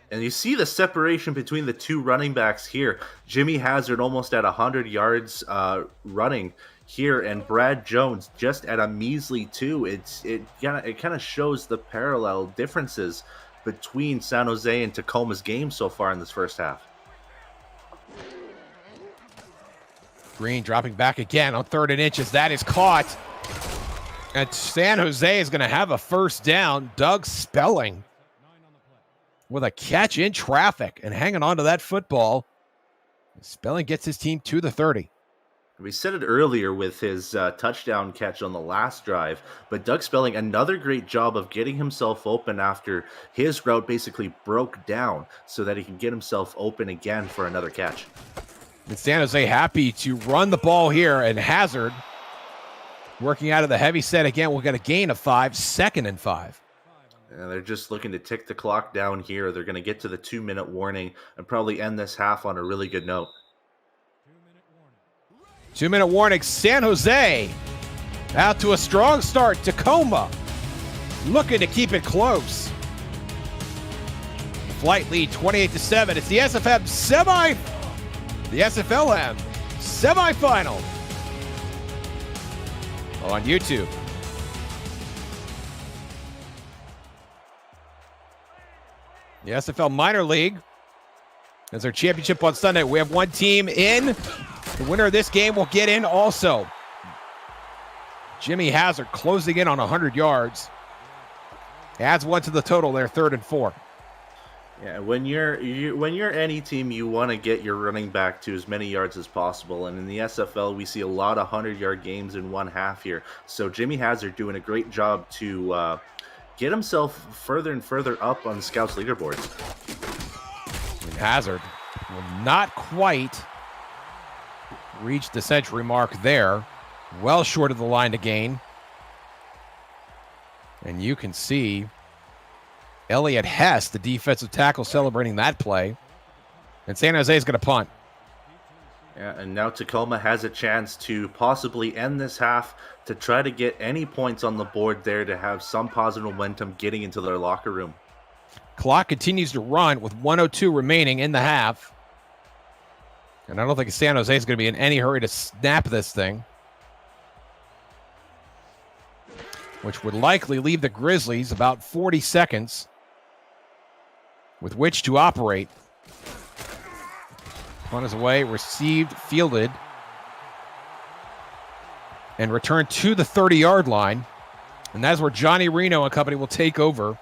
And you see the separation between the two running backs here. Jimmy Hazard almost at 100 yards running here, and Brad Jones just at a measly 2. It kind of shows the parallel differences between San Jose and Tacoma's game so far in this first half. Green dropping back again on 3rd and inches. That is caught. And San Jose is going to have a first down. Doug Spelling with a catch in traffic and hanging on to that football. Spelling gets his team to the 30. We said it earlier with his touchdown catch on the last drive, but Doug Spelling, another great job of getting himself open after his route basically broke down so that he can get himself open again for another catch. And San Jose happy to run the ball here, and Hazard working out of the heavy set again. We'll get a gain of 5, 2nd and 5. And they're just looking to tick the clock down here. They're going to get to the 2-minute warning and probably end this half on a really good note. 2-minute warning. San Jose out to a strong start. Tacoma looking to keep it close. Flight lead 28-7. It's the SFLm semifinal on YouTube. The SFL Minor League as our championship on Sunday. We have one team in. The winner of this game will get in also. Jimmy Hazard closing in on 100 yards. Adds 1 to the total there, 3rd and 4. Yeah, when you're any team, you want to get your running back to as many yards as possible. And in the SFL, we see a lot of 100-yard games in one half here. So Jimmy Hazard doing a great job to get himself further and further up on the Scouts leaderboards. And Hazard will not quite reach the century mark there. Well short of the line to gain. And you can see Elliott Hess, the defensive tackle, celebrating that play. And San Jose is going to punt. Yeah, and now Tacoma has a chance to possibly end this half to try to get any points on the board there to have some positive momentum getting into their locker room. Clock continues to run with 1:02 remaining in the half. And I don't think San Jose is going to be in any hurry to snap this thing, which would likely leave the Grizzlies about 40 seconds with which to operate. Punt is away, received, fielded, and returned to the 30-yard line. And that's where Johnny Reno and company will take over.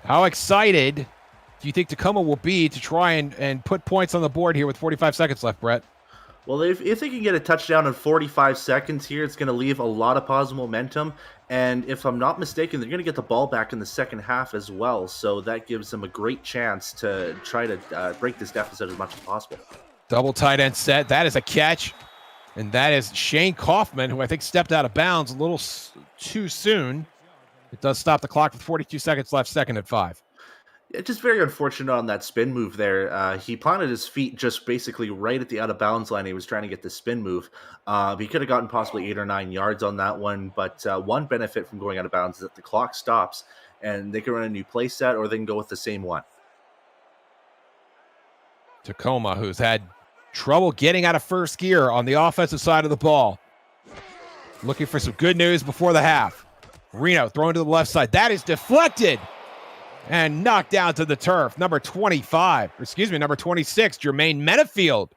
How excited do you think Tacoma will be to try and put points on the board here with 45 seconds left, Brett? Well, if they can get a touchdown in 45 seconds here, it's going to leave a lot of positive momentum. And if I'm not mistaken, they're going to get the ball back in the second half as well. So that gives them a great chance to try to break this deficit as much as possible. Double tight end set. That is a catch. And that is Shane Kaufman, who I think stepped out of bounds a little too soon. It does stop the clock with 42 seconds left, 2nd and 5. Yeah, just very unfortunate on that spin move there. He planted his feet just basically right at the out-of-bounds line. He was trying to get the spin move. He could have gotten possibly 8 or 9 yards on that one, but one benefit from going out of bounds is that the clock stops, and they can run a new play set, or they can go with the same one. Tacoma, who's had trouble getting out of first gear on the offensive side of the ball. Looking for some good news before the half. Reno throwing to the left side. That is deflected and knocked down to the turf. Number 26, Jermaine Menafield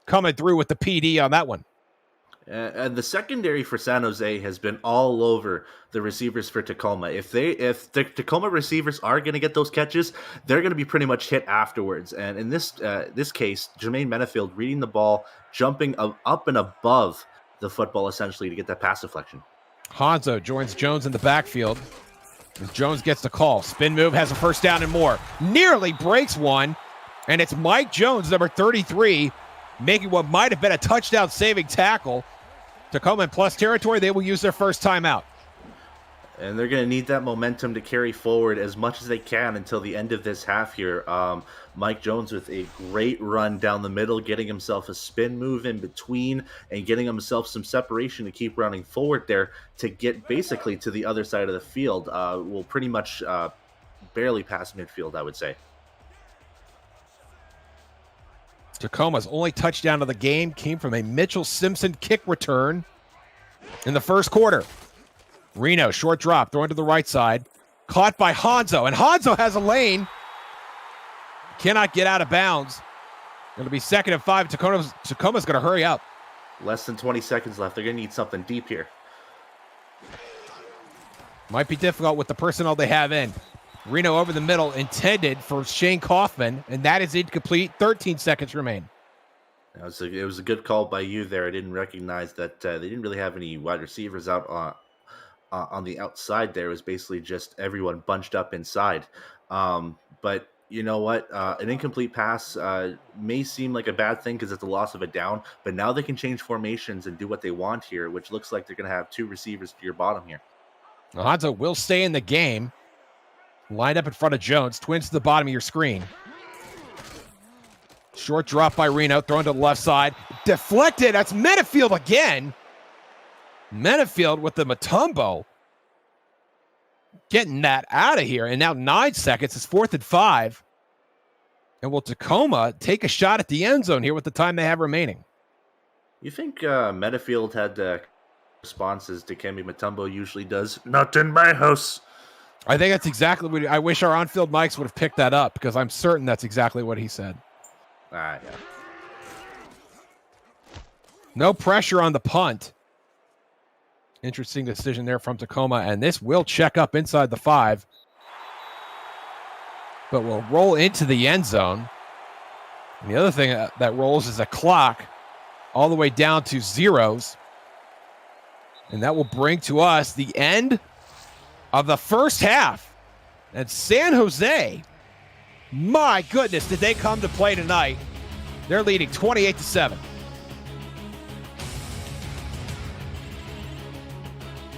coming through with the PD on that one. And the secondary for San Jose has been all over the receivers for Tacoma. If the Tacoma receivers are going to get those catches, they're going to be pretty much hit afterwards. And in this case, Jermaine Menafield reading the ball, jumping up and above the football essentially to get that pass deflection. Hanzo joins Jones in the backfield. As Jones gets the call. Spin move, has a first down and more. Nearly breaks one. And it's Mike Jones, number 33, making what might have been a touchdown-saving tackle. Tacoma in plus territory. They will use their first timeout. And they're going to need that momentum to carry forward as much as they can until the end of this half here. Mike Jones with a great run down the middle, getting himself a spin move in between and getting himself some separation to keep running forward there to get basically to the other side of the field. Will pretty much barely pass midfield, I would say. Tacoma's only touchdown of the game came from a Mitchell Simpson kick return in the first quarter. Reno, short drop, throwing to the right side. Caught by Hanzo, and Hanzo has a lane. Cannot get out of bounds. Going to be 2nd and 5. Tacoma's going to hurry up. Less than 20 seconds left. They're going to need something deep here. Might be difficult with the personnel they have in. Reno over the middle, intended for Shane Kaufman, and that is incomplete. 13 seconds remain. It was a good call by you there. I didn't recognize that they didn't really have any wide receivers out on the outside there. It was basically just everyone bunched up inside. But you know what? An incomplete pass may seem like a bad thing because it's a loss of a down, but now they can change formations and do what they want here, which looks like they're going to have 2 receivers to your bottom here. Hanzo will stay in the game. Lined up in front of Jones. Twins to the bottom of your screen. Short drop by Reno, thrown to the left side. Deflected. That's Metafield again. Metafield with the Mutombo. Getting that out of here. And now 9 seconds. It's 4th and 5. And will Tacoma take a shot at the end zone here with the time they have remaining? You think Metafield had responses to Kemi Mutombo usually does? Not in my house. I think that's exactly what I wish our on-field mics would have picked that up, because I'm certain that's exactly what he said. Yeah. No pressure on the punt. Interesting decision there from Tacoma, and this will check up inside the 5. But will roll into the end zone. And the other thing that rolls is a clock all the way down to zeros. And that will bring to us the end of the first half. And San Jose, my goodness, did they come to play tonight. They're leading 28-7.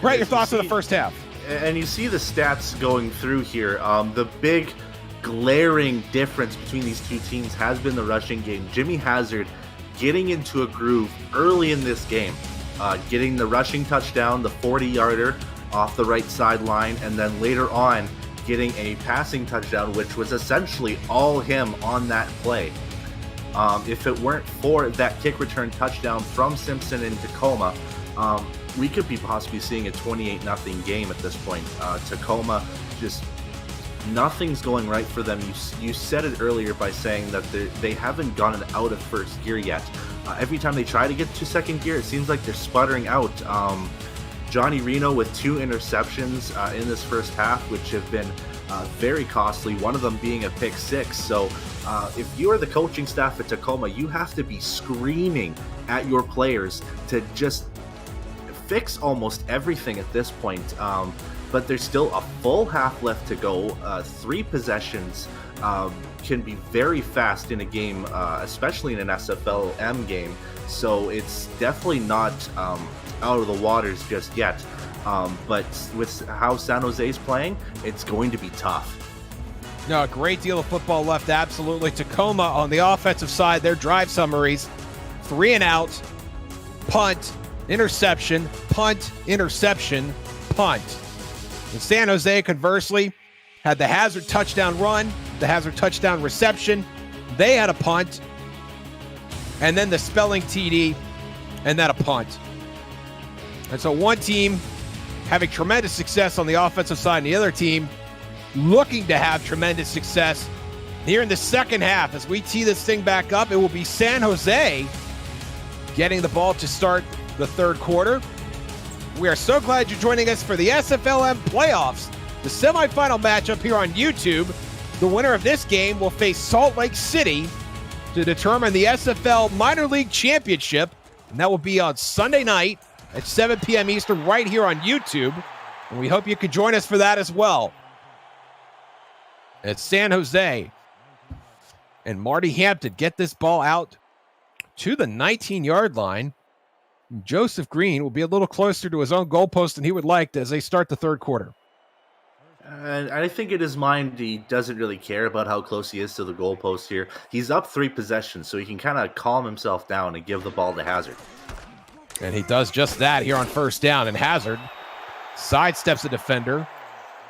Brett, your thoughts on the first half? And you see the stats going through here. The big glaring difference between these two teams has been the rushing game. Jimmy Hazard getting into a groove early in this game, getting the rushing touchdown, the 40-yarder off the right sideline, and then later on getting a passing touchdown, which was essentially all him on that play. If it weren't for that kick return touchdown from Simpson in Tacoma, we could be possibly seeing a 28-0 game at this point. Tacoma, just nothing's going right for them. You said it earlier by saying that they haven't gotten out of first gear yet. Every time they try to get to second gear, it seems like they're sputtering out. Johnny Reno with 2 interceptions in this first half, which have been very costly, one of them being a pick 6. So if you are the coaching staff at Tacoma, you have to be screaming at your players to just fix almost everything at this point. But there's still a full half left to go. 3 possessions can be very fast in a game, especially in an SFLm game. So it's definitely not out of the waters just yet. But with how San Jose is playing, it's going to be tough. No, a great deal of football left, absolutely. Tacoma on the offensive side, their drive summaries: 3 and out, punt, interception, punt, interception, punt. And San Jose, conversely, had the Hazard touchdown run, the Hazard touchdown reception. They had a punt, and then the Spelling TD, and then a punt. And so one team having tremendous success on the offensive side, and the other team looking to have tremendous success here in the second half. As we tee this thing back up, it will be San Jose getting the ball to start the third quarter. We are so glad you're joining us for the SFLm playoffs, the semifinal matchup here on YouTube. The winner of this game will face Salt Lake City to determine the SFL Minor League Championship, and that will be on Sunday night at 7 p.m. Eastern right here on YouTube, and we hope you can join us for that as well. It's San Jose and Marty Hampton get this ball out to the 19-yard line. Joseph Green will be a little closer to his own goalpost than he would like as they start the third quarter. And I think in his mind, he doesn't really care about how close he is to the goalpost here. He's up 3 possessions, so he can kind of calm himself down and give the ball to Hazard. And he does just that here on first down. And Hazard sidesteps a defender.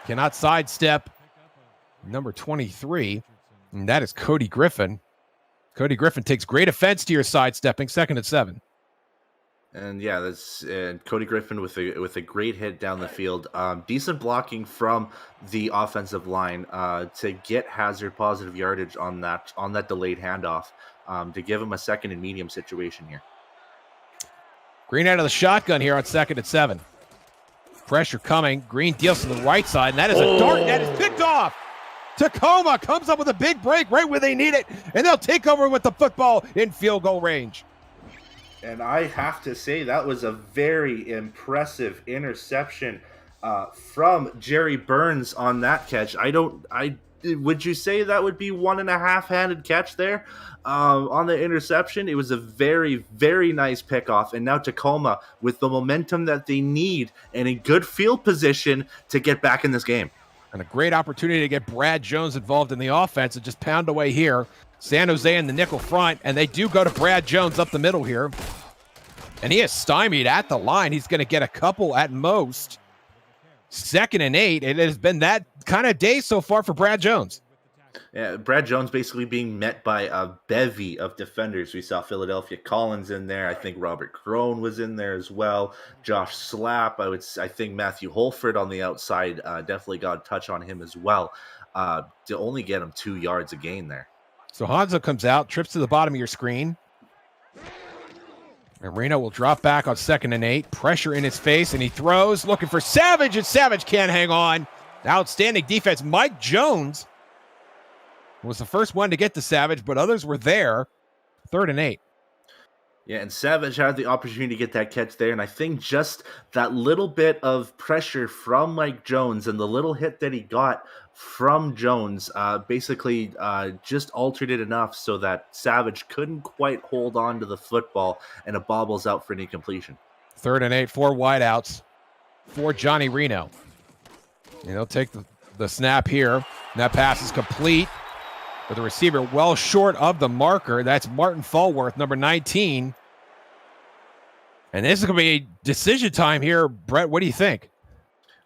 Cannot sidestep number 23, and that is Cody Griffin. Cody Griffin takes great offense to your sidestepping. 2nd and 7. And yeah, that's Cody Griffin with a great hit down the field. Decent blocking from the offensive line to get Hazard positive yardage on that delayed handoff to give him a 2nd and medium situation here. Green out of the shotgun here on 2nd and 7. Pressure coming. Green deals to the right side, and that is a dart that is picked off. Tacoma comes up with a big break right where they need it, and they'll take over with the football in field goal range. And I have to say that was a very impressive interception from Jerry Burns on that catch. Would you say that would be 1.5-handed catch there on the interception? It was a very, very nice pickoff. And now Tacoma with the momentum that they need and a good field position to get back in this game. And a great opportunity to get Brad Jones involved in the offense and just pound away here. San Jose in the nickel front, and they do go to Brad Jones up the middle here. And he is stymied at the line. He's going to get a couple at most. 2nd and 8. It has been that kind of day so far for Brad Jones. Yeah, Brad Jones basically being met by a bevy of defenders. We saw Philadelphia Collins in there. I think Robert Crone was in there as well. Josh Slapp. I think Matthew Holford on the outside definitely got a touch on him as well to only get him 2 yards a gain there. So Hanzo comes out, trips to the bottom of your screen. And Reno will drop back on 2nd and 8. Pressure in his face, and he throws, looking for Savage, and Savage can't hang on. Outstanding defense. Mike Jones was the first one to get to Savage, but others were there. 3rd and 8. Yeah, and Savage had the opportunity to get that catch there, and I think just that little bit of pressure from Mike Jones and the little hit that he got from Jones basically just altered it enough so that Savage couldn't quite hold on to the football, and it bobbles out for an incompletion. 3rd and 8, 4 wideouts for Johnny Reno. And he'll take the snap here. And that pass is complete, with the receiver well short of the marker. That's Martin Falworth, number 19. And this is going to be decision time here. Brett, what do you think?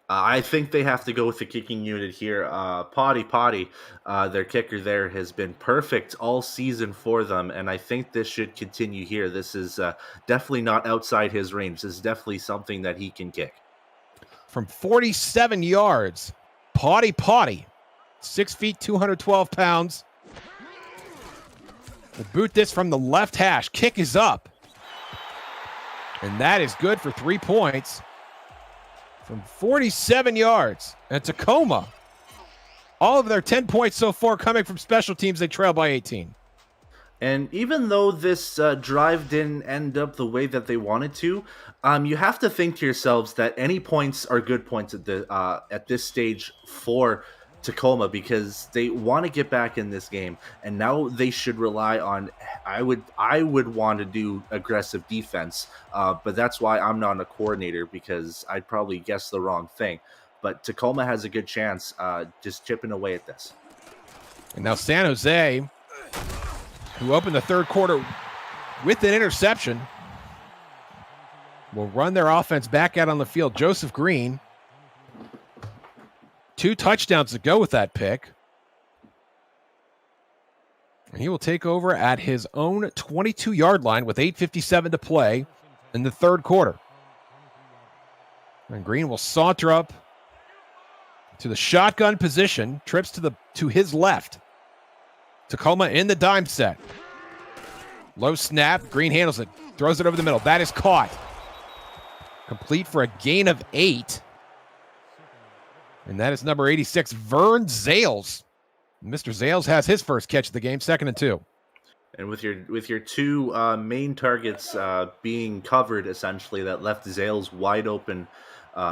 I think they have to go with the kicking unit here. Potty, their kicker there, has been perfect all season for them, and I think this should continue here. This is definitely not outside his range. This is definitely something that he can kick. From 47 yards, Potty, 6 feet, 212 pounds. We'll boot this from the left hash. Kick is up. And that is good for 3 points. From 47 yards. And Tacoma, all of their 10 points so far coming from special teams. They trail by 18. And even though this drive didn't end up the way that they wanted to, you have to think to yourselves that any points are good points at this stage for Tacoma, because they want to get back in this game, and now they should rely on. I would want to do aggressive defense, but that's why I'm not a coordinator, because I'd probably guess the wrong thing. But Tacoma has a good chance just chipping away at this. And now San Jose, who opened the third quarter with an interception, will run their offense back out on the field. Joseph Green, 2 touchdowns to go with that pick. And he will take over at his own 22-yard line with 8:57 to play in the third quarter. And Green will saunter up to the shotgun position, trips to his left. Tacoma in the dime set. Low snap. Green handles it. Throws it over the middle. That is caught. Complete for a gain of 8. And that is number 86, Vern Zales. Mr. Zales has his first catch of the game, 2nd and 2. And with your 2 main targets being covered, essentially, that left Zales wide open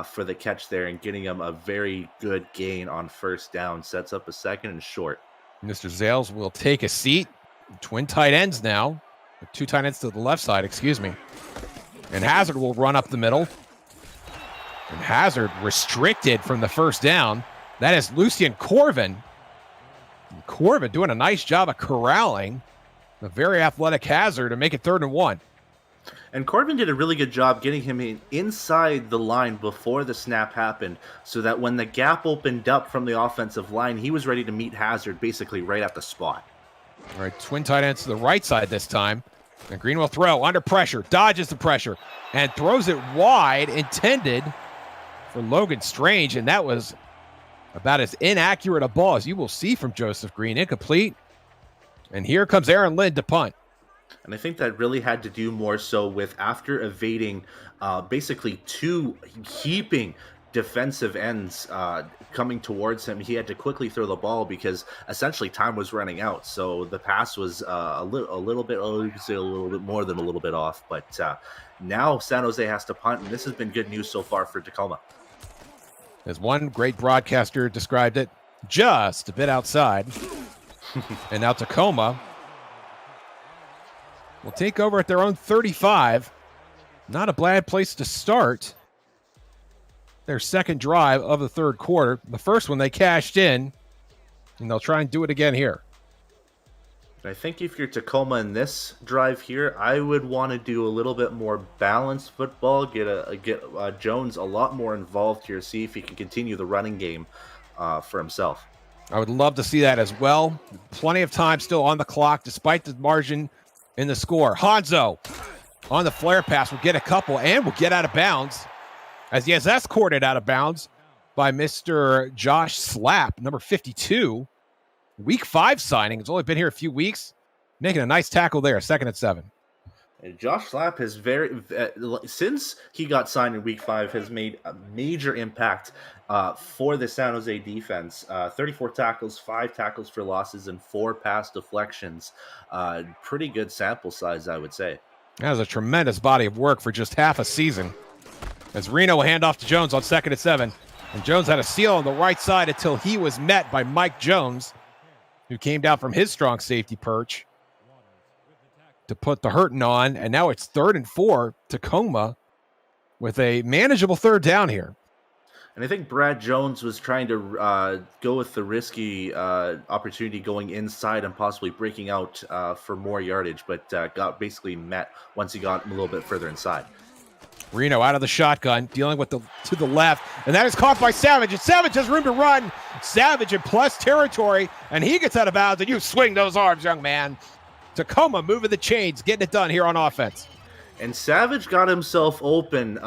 for the catch there, and getting him a very good gain on first down, sets up a 2nd and short. Mr. Zales will take a seat. Twin tight ends now. 2 tight ends to the left side, excuse me. And Hazard will run up the middle. And Hazard restricted from the first down. That is Lucien Corvin. Corvin doing a nice job of corralling the very athletic Hazard to make it 3rd and 1. And Corvin did a really good job getting him inside the line before the snap happened, so that when the gap opened up from the offensive line, he was ready to meet Hazard basically right at the spot. All right, twin tight ends to the right side this time. And Green will throw under pressure, dodges the pressure, and throws it wide, intended for Logan Strange, and that was about as inaccurate a ball as you will see from Joseph Green. Incomplete. And here comes Aaron Lind to punt. And I think that really had to do more so with after evading basically 2 heaping defensive ends coming towards him, he had to quickly throw the ball because essentially time was running out. So the pass was a little bit more than a little bit off. But now San Jose has to punt, and this has been good news so far for Tacoma. As one great broadcaster described it, just a bit outside. And now Tacoma will take over at their own 35. Not a bad place to start their second drive of the third quarter. The first one they cashed in, and they'll try and do it again here. I think if you're Tacoma in this drive here, I would want to do a little bit more balanced football, get Jones a lot more involved here, see if he can continue the running game for himself. I would love to see that as well. Plenty of time still on the clock, despite the margin in the score. Hanzo on the flare pass will get a couple and will get out of bounds, as he has escorted out of bounds by Mr. Josh Slapp, number 52. Week 5 signing. He's only been here a few weeks. Making a nice tackle there, 2nd and 7. And Josh Slapp has since he got signed in Week 5, has made a major impact for the San Jose defense. 34 tackles, 5 tackles for losses, and 4 pass deflections. Pretty good sample size, I would say. That was a tremendous body of work for just half a season. As Reno will hand off to Jones on 2nd and 7. And Jones had a seal on the right side until he was met by Mike Jones, who came down from his strong safety perch to put the hurting on. And now it's 3rd and 4, Tacoma, with a manageable 3rd down here. And I think Brad Jones was trying to go with the risky opportunity going inside and possibly breaking out for more yardage, but got basically met once he got a little bit further inside. Reno out of the shotgun, dealing with to the left, and that is caught by Savage, and Savage has room to run. Savage in plus territory, and he gets out of bounds, and you swing those arms, young man. Tacoma moving the chains, getting it done here on offense. And Savage got himself open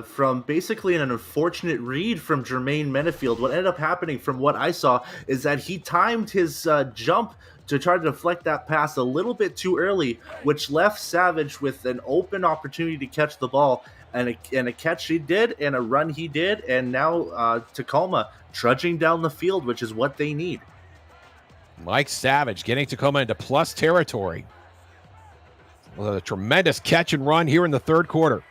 from basically an unfortunate read from Jermaine Menefield. What ended up happening from what I saw is that he timed his jump to try to deflect that pass a little bit too early, which left Savage with an open opportunity to catch the ball. And a catch he did, and a run he did, and now Tacoma trudging down the field, which is what they need. Mike Savage getting Tacoma into plus territory. With a tremendous catch and run here in the third quarter.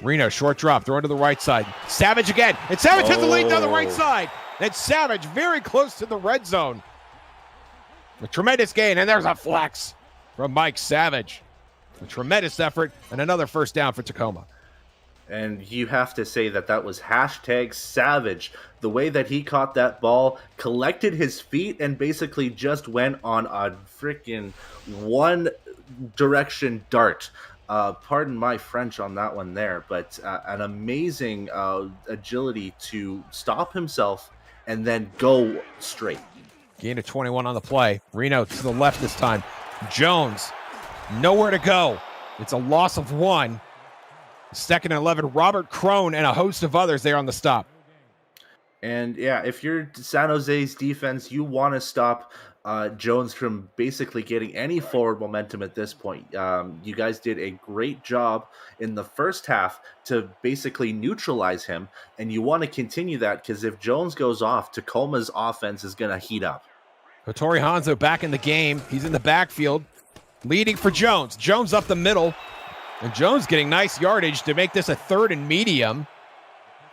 Reno, short drop, throw to the right side. Savage again, and Savage has the lead down the right side. And Savage very close to the red zone. A tremendous gain, and there's a flex from Mike Savage. A tremendous effort, and another first down for Tacoma. And you have to say that was #Savage. The way that he caught that ball, collected his feet, and basically just went on a freaking one direction dart. Pardon my French on that one there, but an amazing agility to stop himself and then go straight. Gain of 21 on the play. Reno to the left this time. Jones, nowhere to go. It's a loss of 1. 2nd and 11, Robert Crone and a host of others there on the stop. And yeah, if you're San Jose's defense, you want to stop Jones from basically getting any forward momentum at this point. You guys did a great job in the first half to basically neutralize him, and you want to continue that because if Jones goes off, Tacoma's offense is going to heat up. Hattori Hanzo back in the game. He's in the backfield, leading for Jones. Jones up the middle. And Jones getting nice yardage to make this a 3rd and medium.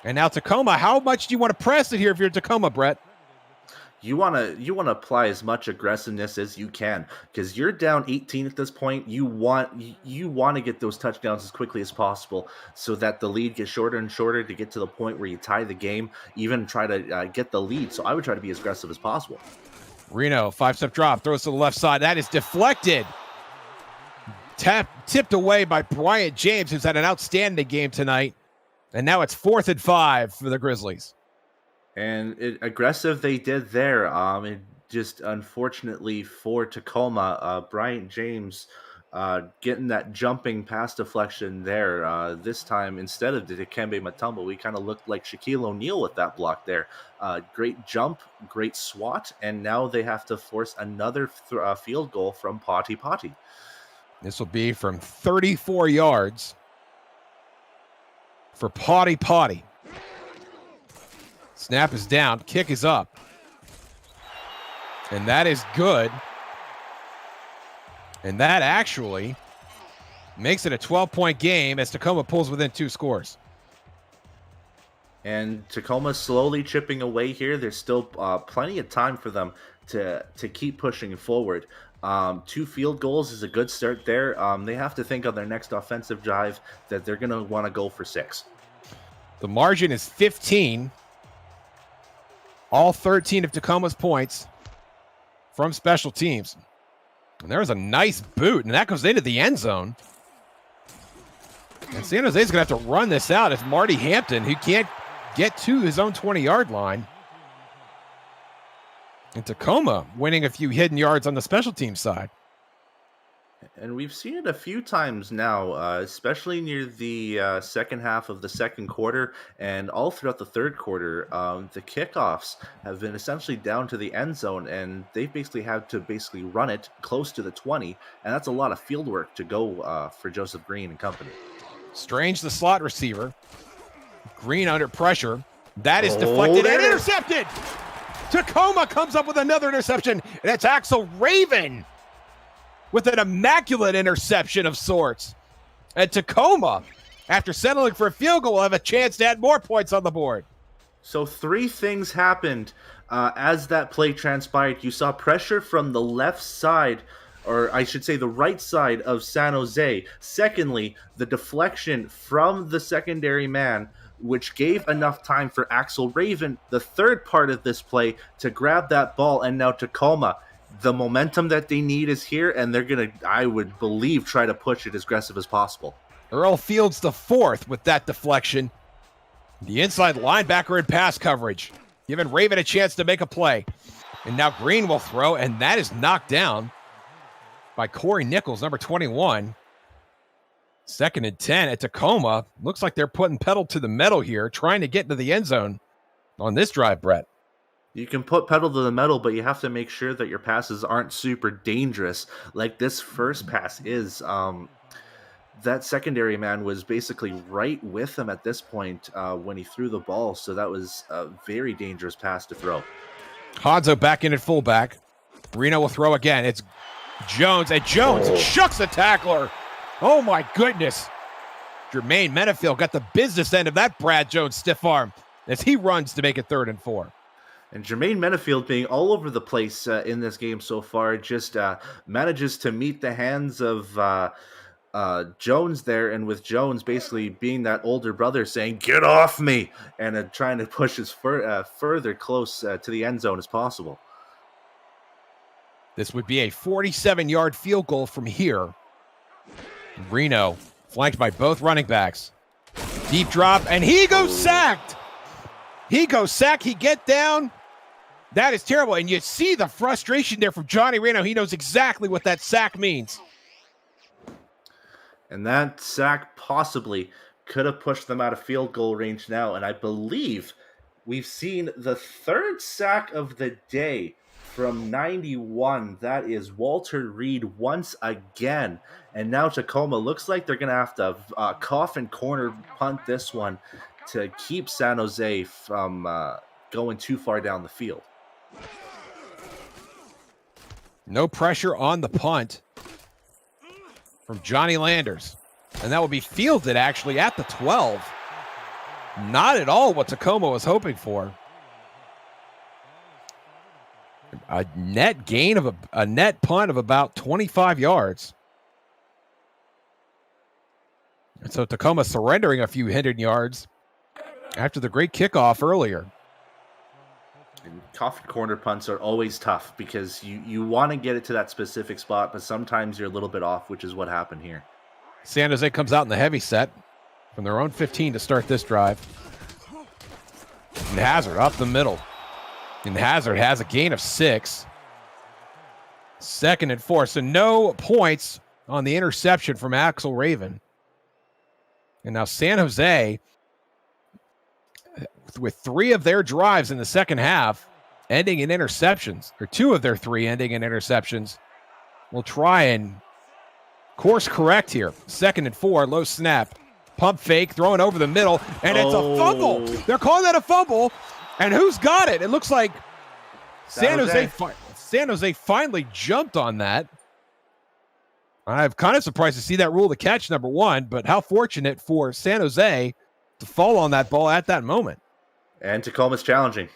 And now Tacoma, how much do you want to press it here if you're Tacoma, Brett? you wanna apply as much aggressiveness as you can because you're down 18 at this point. You want to get those touchdowns as quickly as possible so that the lead gets shorter and shorter to get to the point where you tie the game, even try to get the lead. So I would try to be as aggressive as possible. Reno, 5-step drop, throws to the left side. That is deflected. Tipped away by Bryant James, who's had an outstanding game tonight. And now it's 4th and 5 for the Grizzlies. And aggressive they did there. It just unfortunately for Tacoma, Bryant James getting that jumping pass deflection there. This time, instead of the Dikembe Mutombo, we kind of looked like Shaquille O'Neal with that block there. Great jump, great swat, and now they have to force another field goal from Potty Potty. This will be from 34 yards for Potty Potty. Snap is down. Kick is up. And that is good. And that actually makes it a 12-point game as Tacoma pulls within 2 scores. And Tacoma slowly chipping away here. There's still plenty of time for them to keep pushing forward. 2 field goals is a good start there. They have to think on their next offensive drive that they're going to want to go for 6. The margin is 15. All 13 of Tacoma's points from special teams. And there's a nice boot, and that goes into the end zone. And San Jose's going to have to run this out if Marty Hampton, who can't get to his own 20-yard line. And Tacoma winning a few hidden yards on the special team side. And we've seen it a few times now, especially near the second half of the second quarter and all throughout the third quarter. The kickoffs have been essentially down to the end zone, and they've basically had to run it close to the 20, and that's a lot of field work to go for Joseph Green and company. Strange, the slot receiver. Green under pressure. That is deflected and intercepted. Tacoma comes up with another interception, and it's Axel Raven with an immaculate interception of sorts. And Tacoma, after settling for a field goal, will have a chance to add more points on the board. So 3 things happened as that play transpired. You saw pressure from the left side, or I should say the right side of San Jose. Secondly, the deflection from the secondary man, which gave enough time for Axel Raven, the third part of this play, to grab that ball. And now Tacoma, the momentum that they need is here, and they're going to, I would believe, try to push it as aggressive as possible. Earl Fields the 4th with that deflection. The inside linebacker in pass coverage, giving Raven a chance to make a play. And now Green will throw, and that is knocked down by Corey Nichols, number 21. 2nd and 10 at Tacoma. Looks like they're putting pedal to the metal here, trying to get into the end zone on this drive, Brett. You can put pedal to the metal, but you have to make sure that your passes aren't super dangerous, like this first pass is. That secondary man was basically right with him at this point when he threw the ball, so that was a very dangerous pass to throw. Hanzo back in at fullback. Reno will throw again. It's Jones, and Jones shucks the tackler. Oh, my goodness. Jermaine Menefield got the business end of that Brad Jones stiff arm as he runs to make it 3rd and 4. And Jermaine Menefield being all over the place in this game so far, just manages to meet the hands of Jones there, and with Jones basically being that older brother saying, "Get off me," and trying to push as further close to the end zone as possible. This would be a 47-yard field goal from here. Reno, flanked by both running backs. Deep drop, and he goes sacked. He get down. That is terrible, and you see the frustration there from Johnny Reno. He knows exactly what that sack means. And that sack possibly could have pushed them out of field goal range now, and I believe we've seen the 3rd sack of the day from 91. That is Walter Reed once again. And now Tacoma looks like they're going to have to coffin corner punt this one to keep San Jose from going too far down the field. No pressure on the punt from Johnny Landers. And that will be fielded actually at the 12. Not at all what Tacoma was hoping for. A net gain of a net punt of about 25 yards. And so Tacoma surrendering a few hidden yards after the great kickoff earlier. And coffin corner punts are always tough because you want to get it to that specific spot, but sometimes you're a little bit off, which is what happened here. San Jose comes out in the heavy set from their own 15 to start this drive. And Hazard up the middle. And Hazard has a gain of 6. 2nd and 4. So no points on the interception from Axel Raven. And now San Jose, with 3 of their drives in the second half ending in interceptions, or 2 of their 3 ending in interceptions, will try and course correct here. 2nd and 4, low snap. Pump fake, throwing over the middle, and it's a fumble. They're calling that a fumble. And who's got it? It looks like San Jose finally jumped on that. I'm kind of surprised to see that rule the catch, number 1, but how fortunate for San Jose to fall on that ball at that moment. And Tacoma's challenging.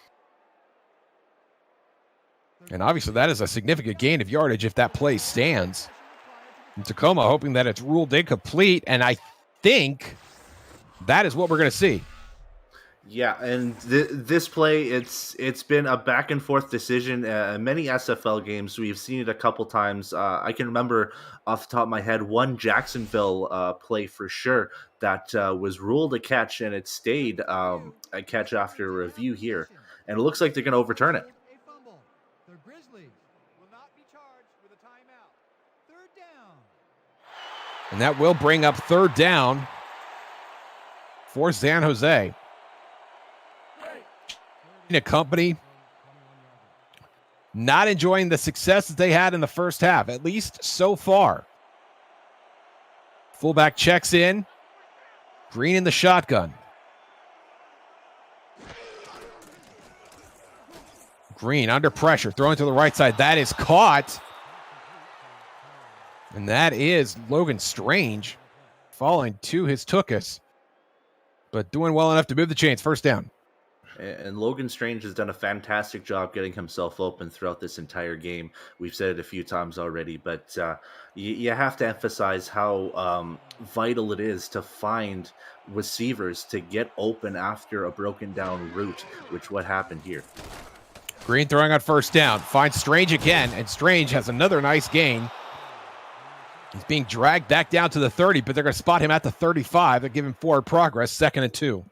And obviously that is a significant gain of yardage if that play stands. And Tacoma hoping that it's ruled incomplete, and I think that is what we're going to see. Yeah, and this play, it's been a back and forth decision. Many SFL games, we've seen it a couple times. I can remember off the top of my head one Jacksonville play for sure that was ruled a catch, and it stayed a catch after a review here. And it looks like they're going to overturn it. The Grizzlies will not be charged with a timeout. 3rd down. And that will bring up 3rd down for San Jose. A company not enjoying the success that they had in the first half, at least so far. Fullback checks in. Green in the shotgun. Green under pressure, throwing to the right side. That is caught. And that is Logan Strange falling to his tuchus, but doing well enough to move the chains. 1st down. And Logan Strange has done a fantastic job getting himself open throughout this entire game. We've said it a few times already, but you have to emphasize how vital it is to find receivers to get open after a broken down route, which what happened here. Green throwing on 1st down. Finds Strange again, and Strange has another nice gain. He's being dragged back down to the 30, but they're going to spot him at the 35. They're giving forward progress, 2nd and 2.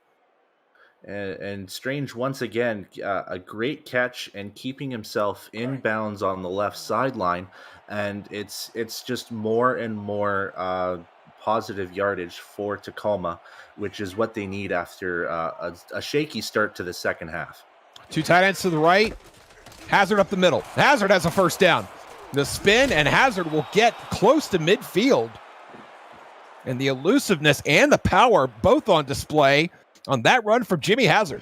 And Strange, once again, a great catch and keeping himself in bounds on the left sideline. And it's just more and more positive yardage for Tacoma, which is what they need after a shaky start to the second half. 2 tight ends to the right. Hazard up the middle. Hazard has a 1st down. The spin, and Hazard will get close to midfield. And the elusiveness and the power both on display on that run from Jimmy Hazard.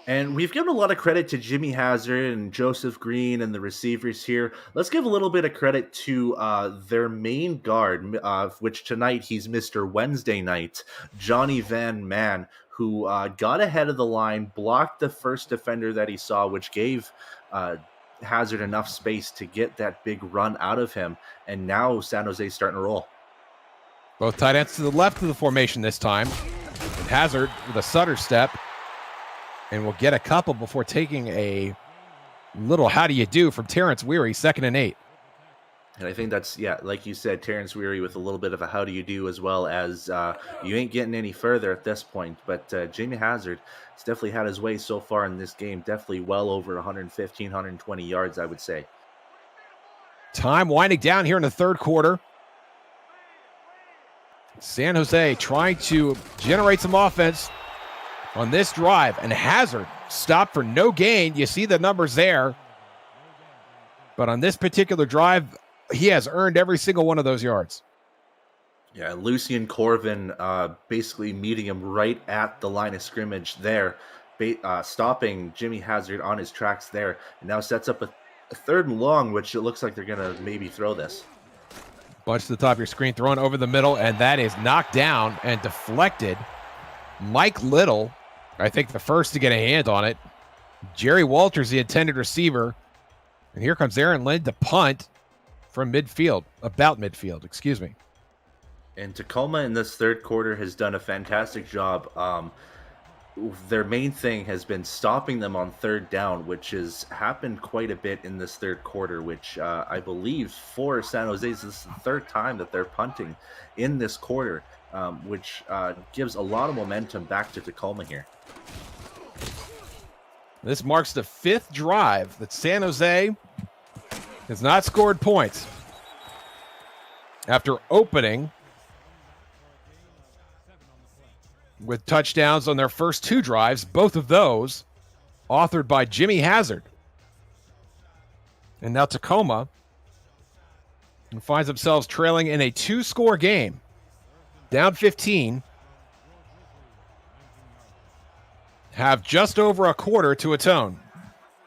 And we've given a lot of credit to Jimmy Hazard and Joseph Green and the receivers here. Let's give a little bit of credit to their main guard, which tonight he's Mr. Wednesday Night, Johnny Van Man, who got ahead of the line, blocked the first defender that he saw, which gave Hazard enough space to get that big run out of him. And now San Jose's starting to roll. Both tight ends to the left of the formation this time. And Hazard with a Sutter step, and will get a couple before taking a little how do you do from Terrence Weary, 2nd and 8. And I think that's, yeah, like you said, Terrence Weary with a little bit of a how do you do, as well as you ain't getting any further at this point. But Jimmy Hazard has definitely had his way so far in this game, definitely well over 115, 120 yards, I would say. Time winding down here in the 3rd quarter. San Jose trying to generate some offense on this drive, and Hazard stopped for no gain. You see the numbers there. But on this particular drive, he has earned every single one of those yards. Yeah, Lucian Corvin basically meeting him right at the line of scrimmage there, stopping Jimmy Hazard on his tracks there, and now sets up a 3rd and long, which it looks like they're going to maybe throw this. Bunch to the top of your screen, thrown over the middle, and that is knocked down and deflected. Mike Little, I think the first to get a hand on it. Jerry Walters, the intended receiver, And here comes Aaron Lind to punt from midfield, about midfield, excuse me. And Tacoma in this third quarter has done a fantastic job. Their main thing has been stopping them on third down, which has happened quite a bit in this third quarter, which I believe for San Jose, this is the third time that they're punting in this quarter, which gives a lot of momentum back to Tacoma here. This marks the 5th drive that San Jose has not scored points after opening with touchdowns on their first 2 drives, both of those authored by Jimmy Hazard. And now Tacoma finds themselves trailing in a 2-score game, down 15, have just over a quarter to atone.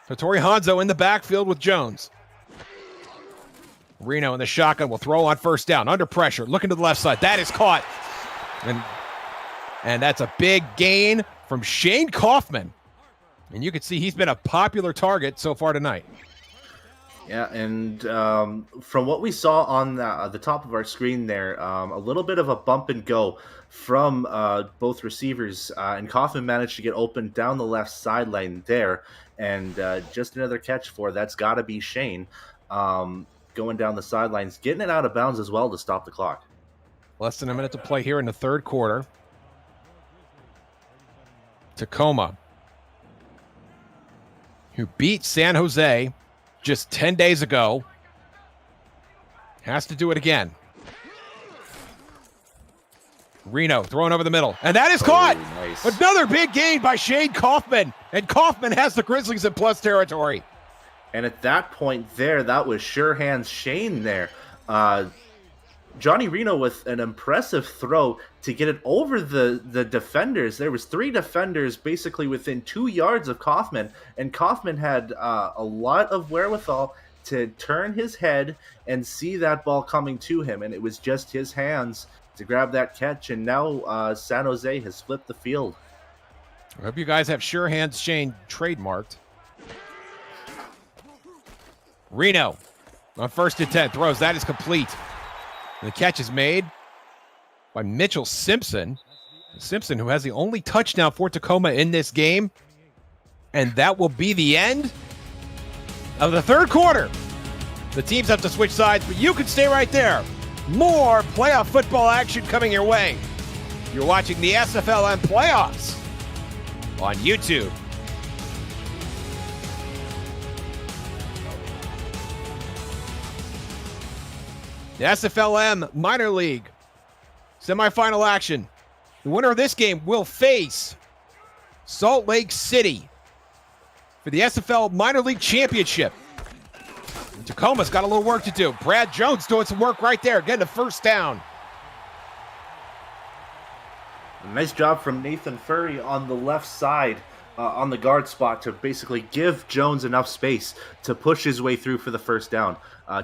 Hattori Hanzo in the backfield with Jones. Reno in the shotgun will throw on first down, under pressure, looking to the left side. That is caught. And that's a big gain from Shane Kaufman. And you can see he's been a popular target so far tonight. Yeah, and from what we saw on the top of our screen there, a little bit of a bump and go from both receivers. And Kaufman managed to get open down the left sideline there. And just another catch for that's got to be Shane going down the sidelines, getting it out of bounds as well to stop the clock. Less than a minute to play here in the third quarter. Tacoma, who beat San Jose just 10 days ago, has to do it again. Reno throwing over the middle, and that is caught. Nice. Another big gain by Shane Kaufman, and Kaufman has the Grizzlies in plus territory. And at that point there, that was sure hands Shane there. Johnny Reno with an impressive throw to get it over the defenders. There was 3 defenders basically within 2 yards of Kaufman, and Kaufman had a lot of wherewithal to turn his head and see that ball coming to him, and it was just his hands to grab that catch, and now San Jose has flipped the field. I hope you guys have sure hands Shane trademarked. Reno on 1st and 10 throws. That is complete. The catch is made by Mitchell Simpson. Simpson, who has the only touchdown for Tacoma in this game. And that will be the end of the third quarter. The teams have to switch sides, but you can stay right there. More playoff football action coming your way. You're watching the SFLm playoffs on YouTube. The SFLm Minor League semifinal action. The winner of this game will face Salt Lake City for the SFL Minor League Championship. And Tacoma's got a little work to do. Brad Jones doing some work right there, getting a first down. Nice job from Nathan Furry on the left side on the guard spot to basically give Jones enough space to push his way through for the first down.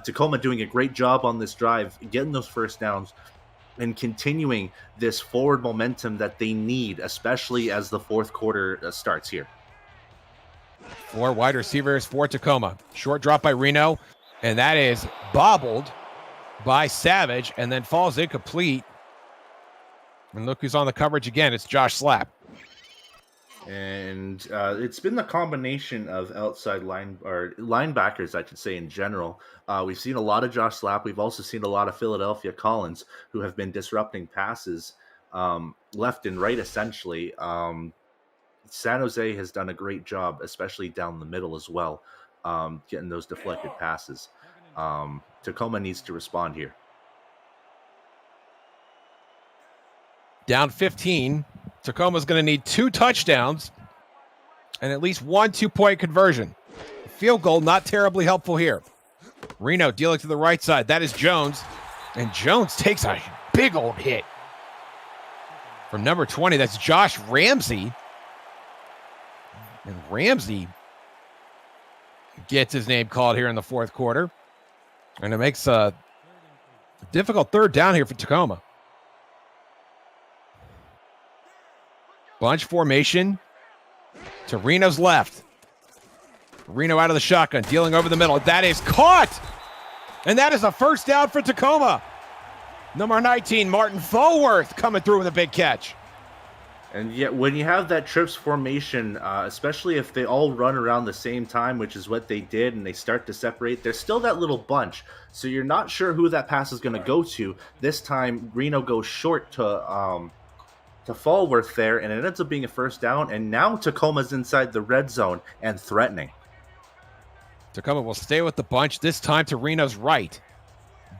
Tacoma doing a great job on this drive, getting those first downs and continuing this forward momentum that they need, especially as the fourth quarter starts here. 4 wide receivers for Tacoma. Short drop by Reno, and that is bobbled by Savage and then falls incomplete. And look who's on the coverage again. It's Josh Slapp. And it's been the combination of outside linebackers, I should say, in general. We've seen a lot of Josh Slapp. We've also seen a lot of Philadelphia Collins who have been disrupting passes left and right, essentially. San Jose has done a great job, especially down the middle as well, getting those deflected passes. Tacoma needs to respond here. Down 15. Tacoma's going to need 2 touchdowns and at least 1 2-point conversion. Field goal not terribly helpful here. Reno dealing to the right side. That is Jones. And Jones takes a big old hit. From number 20, that's Josh Ramsey. And Ramsey gets his name called here in the fourth quarter. And it makes a difficult third down here for Tacoma. Bunch formation to Reno's left. Reno out of the shotgun, dealing over the middle. That is caught! And that is a first down for Tacoma. Number 19, Martin Fulworth, coming through with a big catch. And yet, when you have that trips formation, especially if they all run around the same time, which is what they did, and they start to separate, there's still that little bunch. So you're not sure who that pass is going to go to. This time, Reno goes short to Fulworth there, and it ends up being a first down. And now Tacoma's inside the red zone and threatening. Tacoma will stay with the bunch, this time to Reno's right.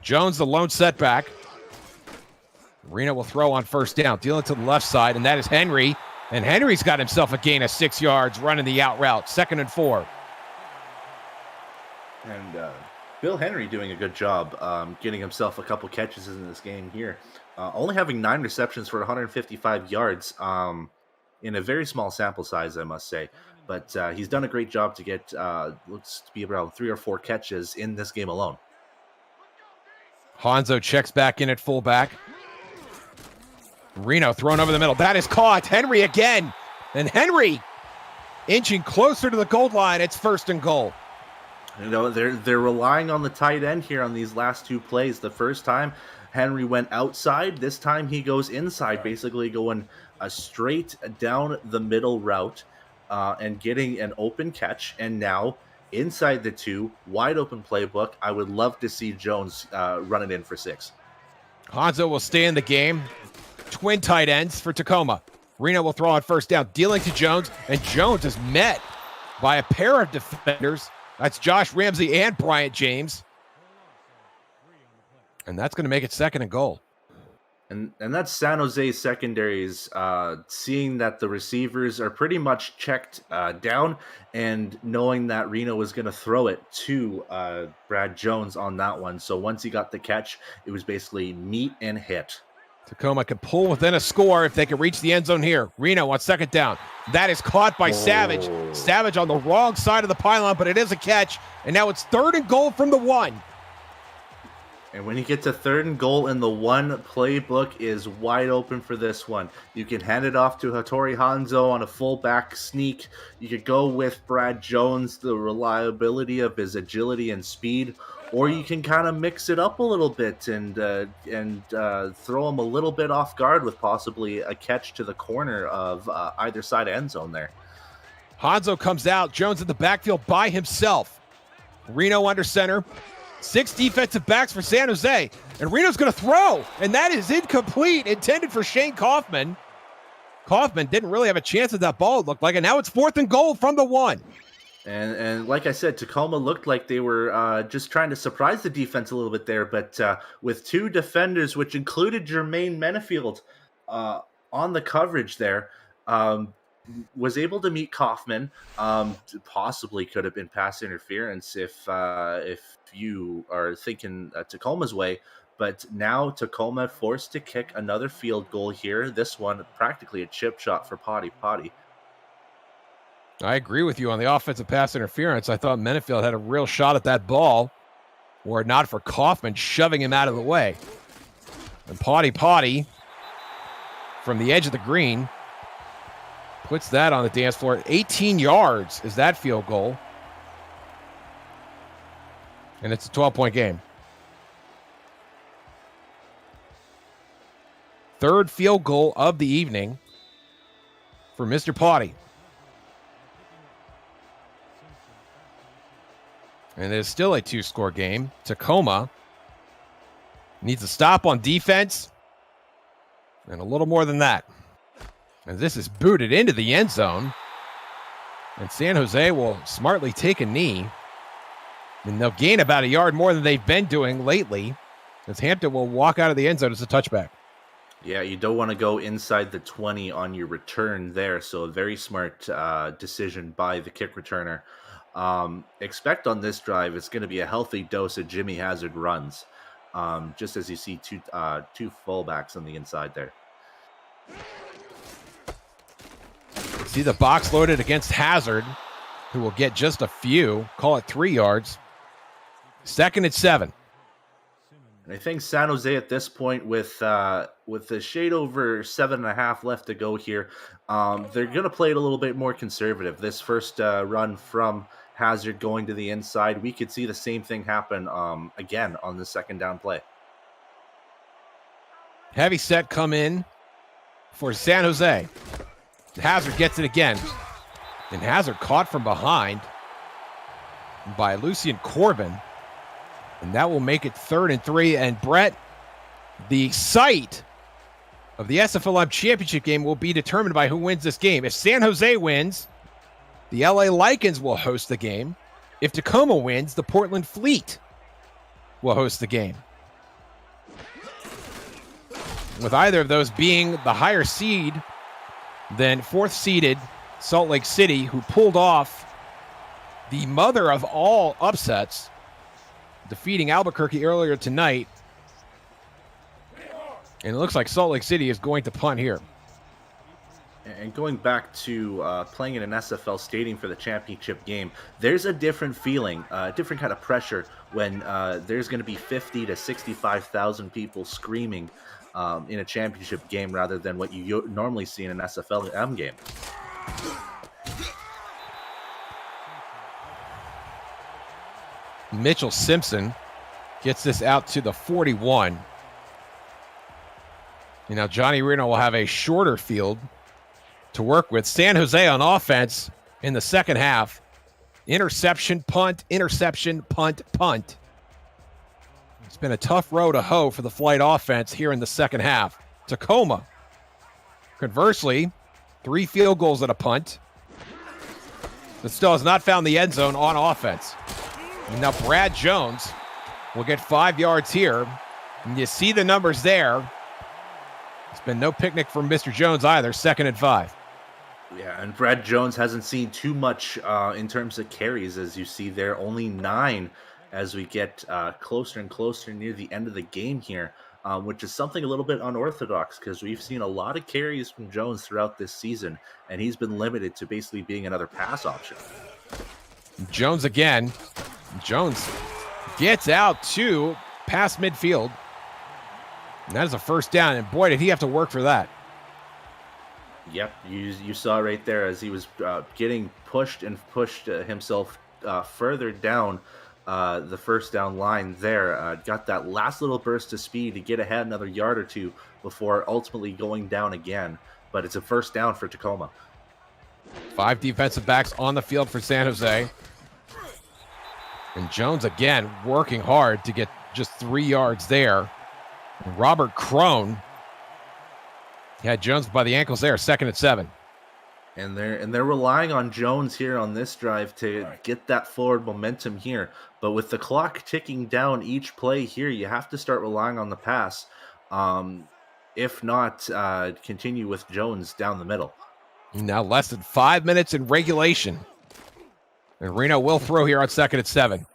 Jones, the lone setback. Reno will throw on first down, dealing to the left side, and that is Henry. And Henry's got himself a gain of 6 yards running the out route, 2nd and 4. And Bill Henry doing a good job getting himself a couple catches in this game here. Only having 9 receptions for 155 yards in a very small sample size, I must say. But he's done a great job to get, looks to be around 3 or 4 catches in this game alone. Hanzo checks back in at fullback. Reno thrown over the middle. That is caught. Henry again. And Henry inching closer to the goal line. It's 1st and goal. You know, they're relying on the tight end here on these last 2 plays. The first time, Henry went outside. This time, he goes inside, basically going a straight down the middle route and getting an open catch. And now, inside the 2, wide open playbook. I would love to see Jones run it in for 6. Hanzo will stay in the game. Twin tight ends for Tacoma. Reno will throw on first down, dealing to Jones, and Jones is met by a pair of defenders. That's Josh Ramsey and Bryant James. And that's going to make it 2nd and goal. And that's San Jose's secondaries, seeing that the receivers are pretty much checked down and knowing that Reno was going to throw it to Brad Jones on that one. So once he got the catch, it was basically meet and hit. Tacoma can pull within a score if they can reach the end zone here. Reno on 2nd down. That is caught by Savage. Savage on the wrong side of the pylon, but it is a catch. And now it's 3rd and goal from the 1. And when you get to 3rd and goal and the 1, playbook is wide open for this one. You can hand it off to Hattori Hanzo on a fullback sneak. You could go with Brad Jones, the reliability of his agility and speed. Or you can kind of mix it up a little bit and throw him a little bit off guard with possibly a catch to the corner of either side end zone there. Hanzo comes out. Jones in the backfield by himself. Reno under center. 6 defensive backs for San Jose. And Reno's going to throw. And that is incomplete. Intended for Shane Kaufman. Kaufman didn't really have a chance at that ball, it looked like. And now it's 4th and goal from the 1. And like I said, Tacoma looked like they were just trying to surprise the defense a little bit there. But with 2 defenders, which included Jermaine Menefield on the coverage there, was able to meet Kaufman. Possibly could have been pass interference if you are thinking Tacoma's way. But now Tacoma forced to kick another field goal here. This one practically a chip shot for Potty. I agree with you on the offensive pass interference. I thought Menefield had a real shot at that ball, were it not for Kaufman shoving him out of the way. And Potty from the edge of the green puts that on the dance floor. 18 yards is that field goal. And it's a 12-point game. 3rd field goal of the evening for Mr. Potty. And it is still a 2-score game. Tacoma needs a stop on defense and a little more than that. And this is booted into the end zone. And San Jose will smartly take a knee. And they'll gain about a yard more than they've been doing lately, as Hampton will walk out of the end zone as a touchback. Yeah, you don't want to go inside the 20 on your return there. So a very smart decision by the kick returner. Expect on this drive, it's going to be a healthy dose of Jimmy Hazard runs. Just as you see 2 fullbacks on the inside there. See the box loaded against Hazard, who will get just a few, call it 3 yards. 2nd and 7. And I think San Jose at this point, with the shade over 7.5 left to go here, they're going to play it a little bit more conservative. This first run from Hazard going to the inside. We could see the same thing happen again on the second down play. Heavy set come in for San Jose. Hazard gets it again. And Hazard caught from behind by Lucian Corbin. And that will make it 3rd and 3. And Brett, the site of the SFLm championship game will be determined by who wins this game. If San Jose wins, the LA Lycans will host the game. If Tacoma wins, the Portland Fleet will host the game. With either of those being the higher seed than 4th seeded Salt Lake City, who pulled off the mother of all upsets, defeating Albuquerque earlier tonight. And it looks like Salt Lake City is going to punt here. And going back to playing in an SFL stadium for the championship game, there's a different feeling, a different kind of pressure when there's going to be 50 to 65,000 people screaming in a championship game rather than what you normally see in an SFLm game. Mitchell Simpson gets this out to the 41. And now Johnny Reno will have a shorter field to work with. San Jose on offense in the second half. Interception, punt, punt, punt. It's been a tough row to hoe for the Flight offense here in the second half. Tacoma, conversely, 3 field goals and a punt, but still has not found the end zone on offense. And now Brad Jones will get 5 yards here. And you see the numbers there. It's been no picnic from Mr. Jones either. 2nd and 5. Yeah, and Brad Jones hasn't seen too much in terms of carries, as you see there. Only 9 as we get closer and closer near the end of the game here, which is something a little bit unorthodox because we've seen a lot of carries from Jones throughout this season, and he's been limited to basically being another pass option. Jones again. Jones gets out to past midfield. And that is a 1st down, and boy, did he have to work for that. Yep, you saw right there as he was getting pushed himself further down the 1st down line there. Got that last little burst of speed to get ahead another yard or 2 before ultimately going down again. But it's a 1st down for Tacoma. 5 defensive backs on the field for San Jose. And Jones again working hard to get just 3 yards there. And Robert Crone had Jones by the ankles there, 2nd and 7. And they're relying on Jones here on this drive to get that forward momentum here. But with the clock ticking down each play here, you have to start relying on the pass. If not, continue with Jones down the middle. Now less than 5 minutes in regulation. And Reno will throw here on 2nd and 7.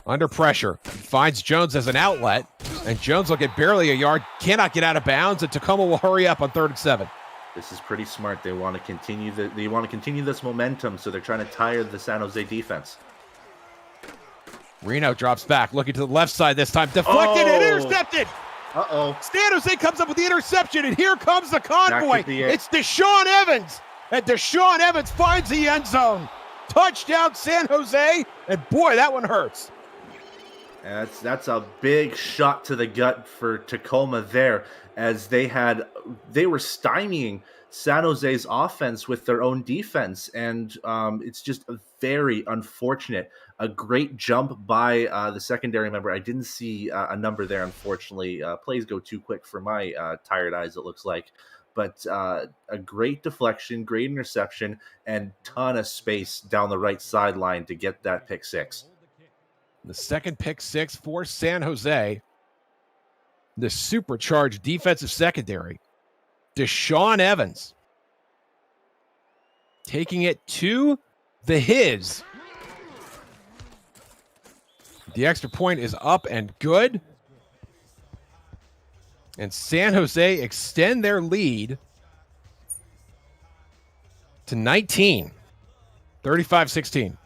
Under pressure. Finds Jones as an outlet. And Jones will get barely a yard. Cannot get out of bounds. And Tacoma will hurry up on 3rd and 7. This is pretty smart. They want to continue this momentum, so they're trying to tire the San Jose defense. Reno drops back, looking to the left side this time. Deflected and intercepted. Uh-oh. San Jose comes up with the interception, and here comes the convoy. It's Deshaun Evans. And Deshaun Evans finds the end zone. Touchdown, San Jose. And boy, that one hurts. And that's a big shot to the gut for Tacoma there, as they were stymieing San Jose's offense with their own defense, and it's just very unfortunate. A great jump by the secondary member. I didn't see a number there, unfortunately. Plays go too quick for my tired eyes, it looks like. But a great deflection, great interception, and ton of space down the right sideline to get that pick 6. The 2nd pick 6 for San Jose. The supercharged defensive secondary. Deshaun Evans taking it to the his. The extra point is up and good. And San Jose extend their lead to 19. 35-16.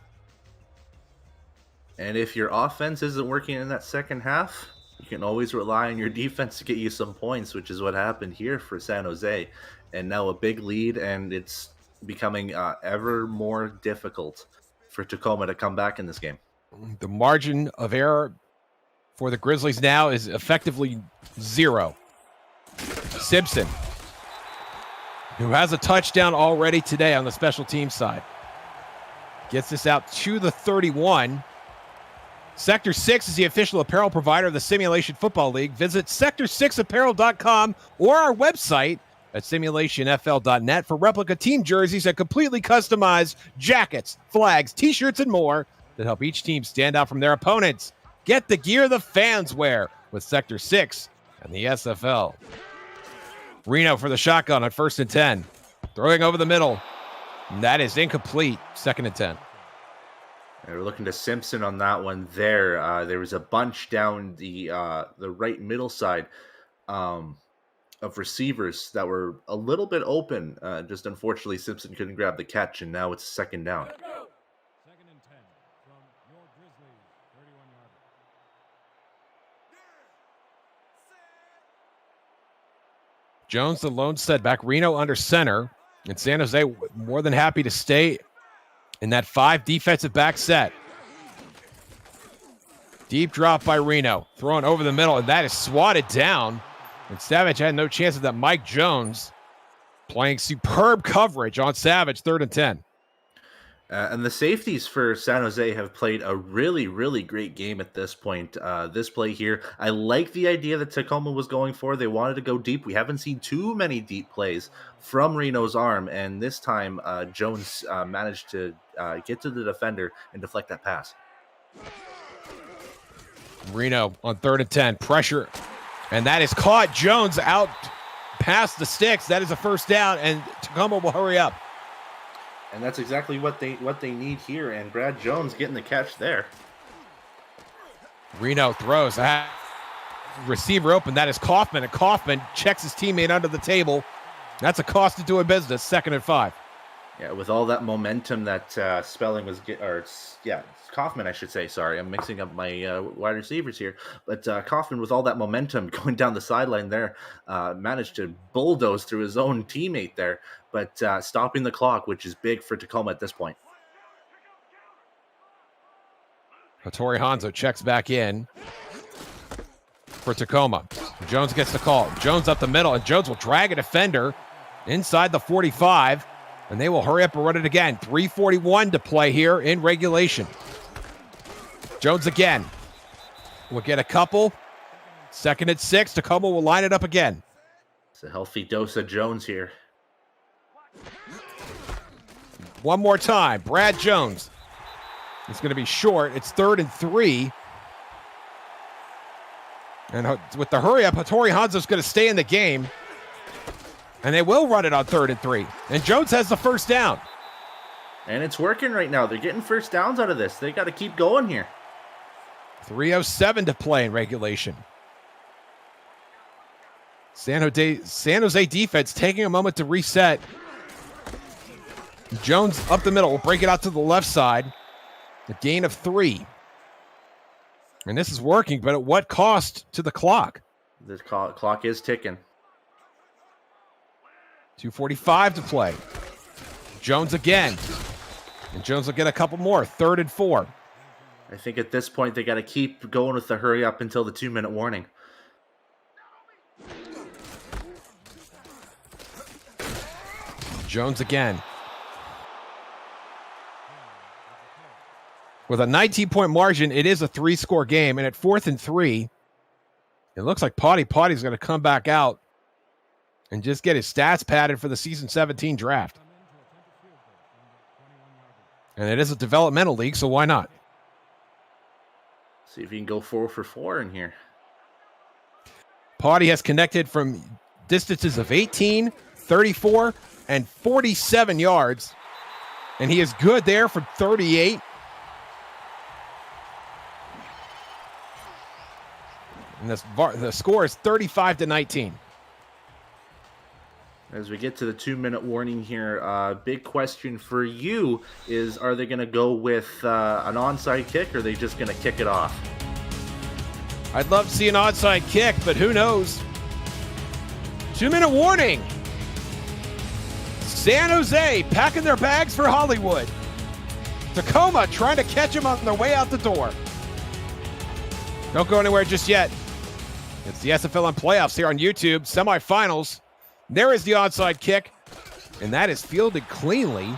And if your offense isn't working in that second half, you can always rely on your defense to get you some points, which is what happened here for San Jose. And now a big lead, and it's becoming ever more difficult for Tacoma to come back in this game. The margin of error for the Grizzlies now is effectively 0. Simpson, who has a touchdown already today on the special team side, gets this out to the 31. Sector 6 is the official apparel provider of the Simulation Football League. Visit sector6apparel.com or our website at simulationfl.net for replica team jerseys and completely customized jackets, flags, t-shirts, and more that help each team stand out from their opponents. Get the gear the fans wear with Sector 6 and the SFL. Reno for the shotgun on 1st and 10. Throwing over the middle. And that is incomplete. 2nd and 10. And we're looking to Simpson on that one there. There was a bunch down the right middle side of receivers that were a little bit open. Just unfortunately, Simpson couldn't grab the catch, and now it's 2nd down. 2nd and 10 from your Grizzlies, 31-yarder. Jones, the lone setback. Reno under center. And San Jose more than happy to stay in that 5 defensive back set. Deep drop by Reno. Thrown over the middle, and that is swatted down. And Savage had no chance of that. Mike Jones playing superb coverage on Savage, 3rd and 10. And the safeties for San Jose have played a really, really great game at this point. This play here, I like the idea that Tacoma was going for. They wanted to go deep. We haven't seen too many deep plays from Reno's arm, and this time Jones managed to get to the defender and deflect that pass. Reno on 3rd and 10. Pressure, and that is caught. Jones out past the sticks. That is a 1st down, and Tacoma will hurry up. And that's exactly what they need here. And Brad Jones getting the catch there. Reno throws. Receiver open. That is Kaufman. And Kaufman checks his teammate under the table. That's a cost of doing business. 2nd and 5. Yeah, with all that momentum that Spelling was Kaufman, I should say. Sorry, I'm mixing up my wide receivers here. But Kaufman, with all that momentum going down the sideline there, managed to bulldoze through his own teammate there, but stopping the clock, which is big for Tacoma at this point. Hattori Hanzo checks back in for Tacoma. Jones gets the call. Jones up the middle, and Jones will drag a defender inside the 45, and they will hurry up and run it again. 3:41 to play here in regulation. Jones again. We'll get a couple. 2nd and 6. Tacoma will line it up again. It's a healthy dose of Jones here. One more time. Brad Jones. It's going to be short. It's 3rd and 3. And with the hurry up, Hattori Hanzo's going to stay in the game. And they will run it on 3rd and 3. And Jones has the 1st down. And it's working right now. They're getting 1st downs out of this. They got to keep going here. 3:07 to play in regulation. San Jose defense taking a moment to reset. Jones up the middle will break it out to the left side. A gain of 3. And this is working, but at what cost to the clock? The clock is ticking. 2:45 to play. Jones again. And Jones will get a couple more. 3rd and 4. I think at this point they got to keep going with the hurry up until the 2-minute warning. Jones again. With a 19-point margin, it is a 3-score game. And at 4th and 3, it looks like Potty's going to come back out and just get his stats padded for the season 17 draft. And it is a developmental league, so why not? See if you can go 4 for 4 in here. Potty has connected from distances of 18, 34, and 47 yards. And he is good there from 38. And the score is 35-19. As we get to the 2-minute warning here, big question for you is, are they going to go with an onside kick, or are they just going to kick it off? I'd love to see an onside kick, but who knows? 2-minute warning. San Jose packing their bags for Hollywood. Tacoma trying to catch him on their way out the door. Don't go anywhere just yet. It's the SFLm playoffs here on YouTube, semifinals. There is the onside kick, and that is fielded cleanly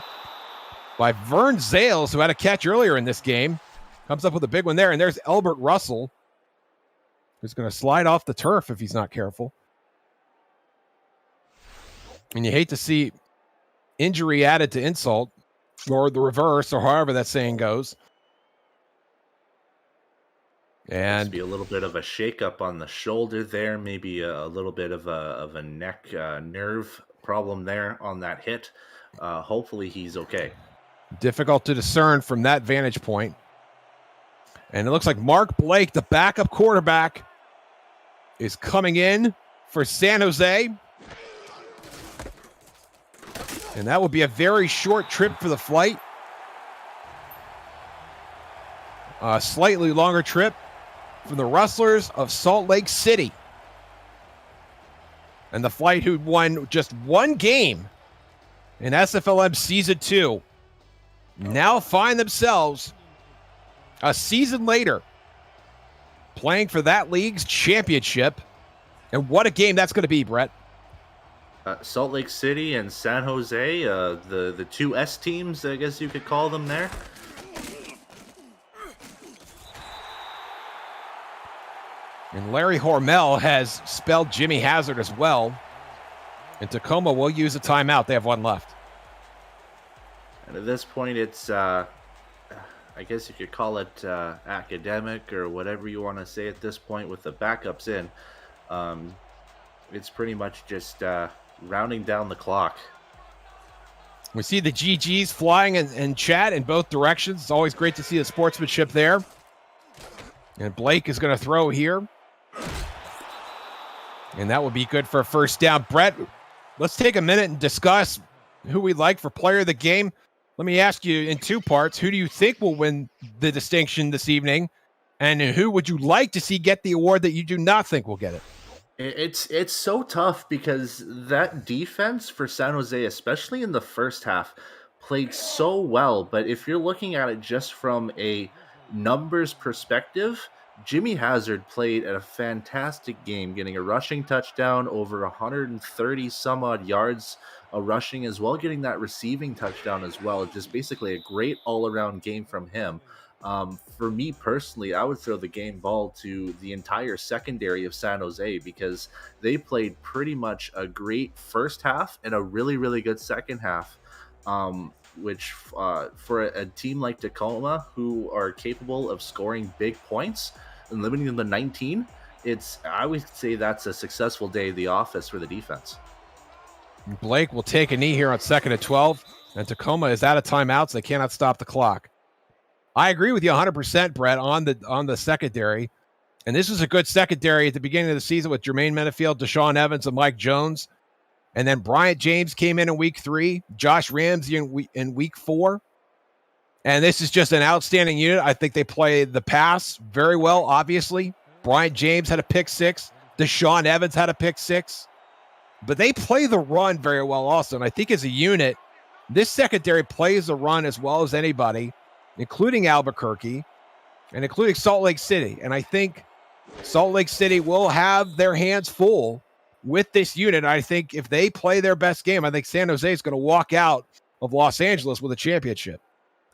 by Vern Zales, who had a catch earlier in this game. Comes up with a big one there, and there's Albert Russell, who's going to slide off the turf if he's not careful. And you hate to see injury added to insult, or the reverse, or however that saying goes. And must be a little bit of a shakeup on the shoulder there, maybe a little bit of a neck nerve problem there on that hit. Hopefully he's okay. Difficult to discern from that vantage point. And it looks like Mark Blake, the backup quarterback, is coming in for San Jose. And that will be a very short trip for the flight. A slightly longer trip from the Rustlers of Salt Lake City. And the flight who won just one game in SFLm Season 2 now find themselves a season later playing for that league's championship. And what a game that's going to be, Brett. Salt Lake City and San Jose, the two S teams, I guess you could call them there. And Larry Hormel has spelled Jimmy Hazard as well. And Tacoma will use a timeout. They have one left. And at this point, it's, I guess you could call it academic or whatever you want to say at this point with the backups in. It's pretty much just rounding down the clock. We see the GGs flying in chat in both directions. It's always great to see the sportsmanship there. And Blake is going to throw here. And that will be good for a first down. Brett, let's take a minute and discuss who we like for player of the game. Let me ask you in two parts. Who do you think will win the distinction this evening? And who would you like to see get the award that you do not think will get it? It's so tough because that defense for San Jose, especially in the first half, played so well. But if you're looking at it just from a numbers perspective, Jimmy Hazard played a fantastic game, getting a rushing touchdown, over 130 some odd yards rushing as well, getting that receiving touchdown as well. Just basically a great all-around game from him. For me personally, I would throw the game ball to the entire secondary of San Jose because they played pretty much a great first half and a really, really good second half, which for a team like Tacoma, who are capable of scoring big points and limiting them to 19, I would say that's a successful day of the office for the defense. Blake will take a knee here on 2nd and 12, and Tacoma is out of timeouts. They cannot stop the clock. I agree with you 100%, Brett, on the secondary. And this was a good secondary at the beginning of the season with Jermaine Menefield, Deshaun Evans, and Mike Jones. And then Bryant James came in week 3, Josh Ramsey in week 4. And this is just an outstanding unit. I think they play the pass very well, obviously. Bryant James had a pick 6. Deshaun Evans had a pick 6. But they play the run very well also. And I think as a unit, this secondary plays the run as well as anybody, including Albuquerque and including Salt Lake City. And I think Salt Lake City will have their hands full with this unit. I think if they play their best game, I think San Jose is going to walk out of Los Angeles with a championship.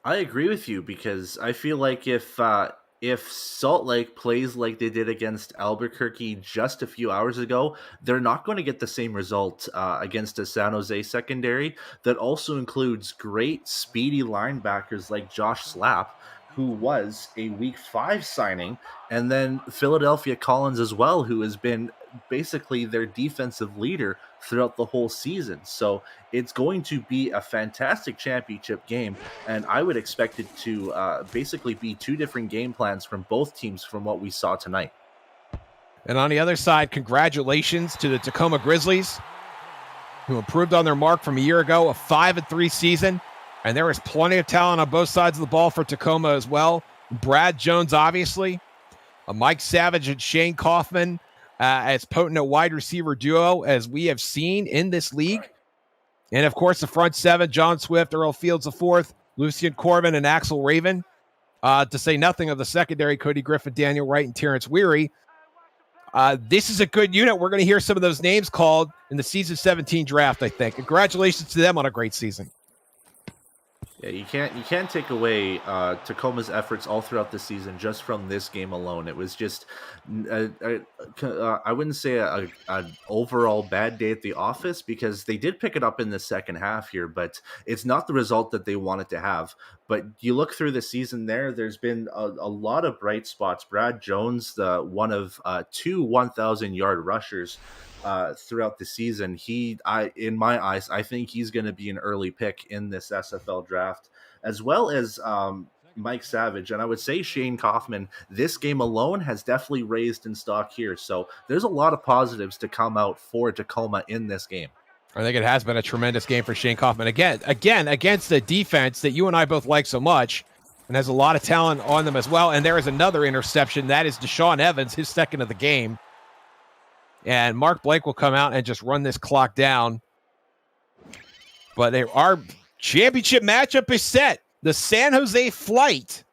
I agree with you because I feel like if Salt Lake plays like they did against Albuquerque just a few hours ago, they're not going to get the same result against a San Jose secondary that also includes great speedy linebackers like Josh Slapp, who was a week 5 signing, and then Philadelphia Collins as well, who has been basically their defensive leader throughout the whole season. So it's going to be a fantastic championship game, and I would expect it to basically be 2 different game plans from both teams from what we saw tonight. And on the other side, congratulations to the Tacoma Grizzlies, who improved on their mark from a year ago, a 5-3 season. And there is plenty of talent on both sides of the ball for Tacoma as well. Brad Jones, obviously. Mike Savage and Shane Kaufman as potent a wide receiver duo as we have seen in this league. And, of course, the front 7, John Swift, Earl Fields IV, Lucian Corbin and Axel Raven, to say nothing of the secondary, Cody Griffin, Daniel Wright, and Terrence Weary. This is a good unit. We're going to hear some of those names called in the season 17 draft, I think. Congratulations to them on a great season. Yeah, you can't take away Tacoma's efforts all throughout the season just from this game alone. It was just, I wouldn't say an overall bad day at the office, because they did pick it up in the second half here, but it's not the result that they wanted to have. But you look through the season there's been a lot of bright spots. Brad Jones, one of 2 1,000-yard rushers throughout the season. In my eyes, I think he's going to be an early pick in this SFL draft, as well as Mike Savage. And I would say Shane Kaufman, this game alone has definitely raised in stock here. So there's a lot of positives to come out for Tacoma in this game. I think it has been a tremendous game for Shane Kaufman. Again, against the defense that you and I both like so much, and has a lot of talent on them as well. And there is another interception. That is Deshaun Evans, his second of the game. And Mark Blake will come out and just run this clock down. But our championship matchup is set. The San Jose Flight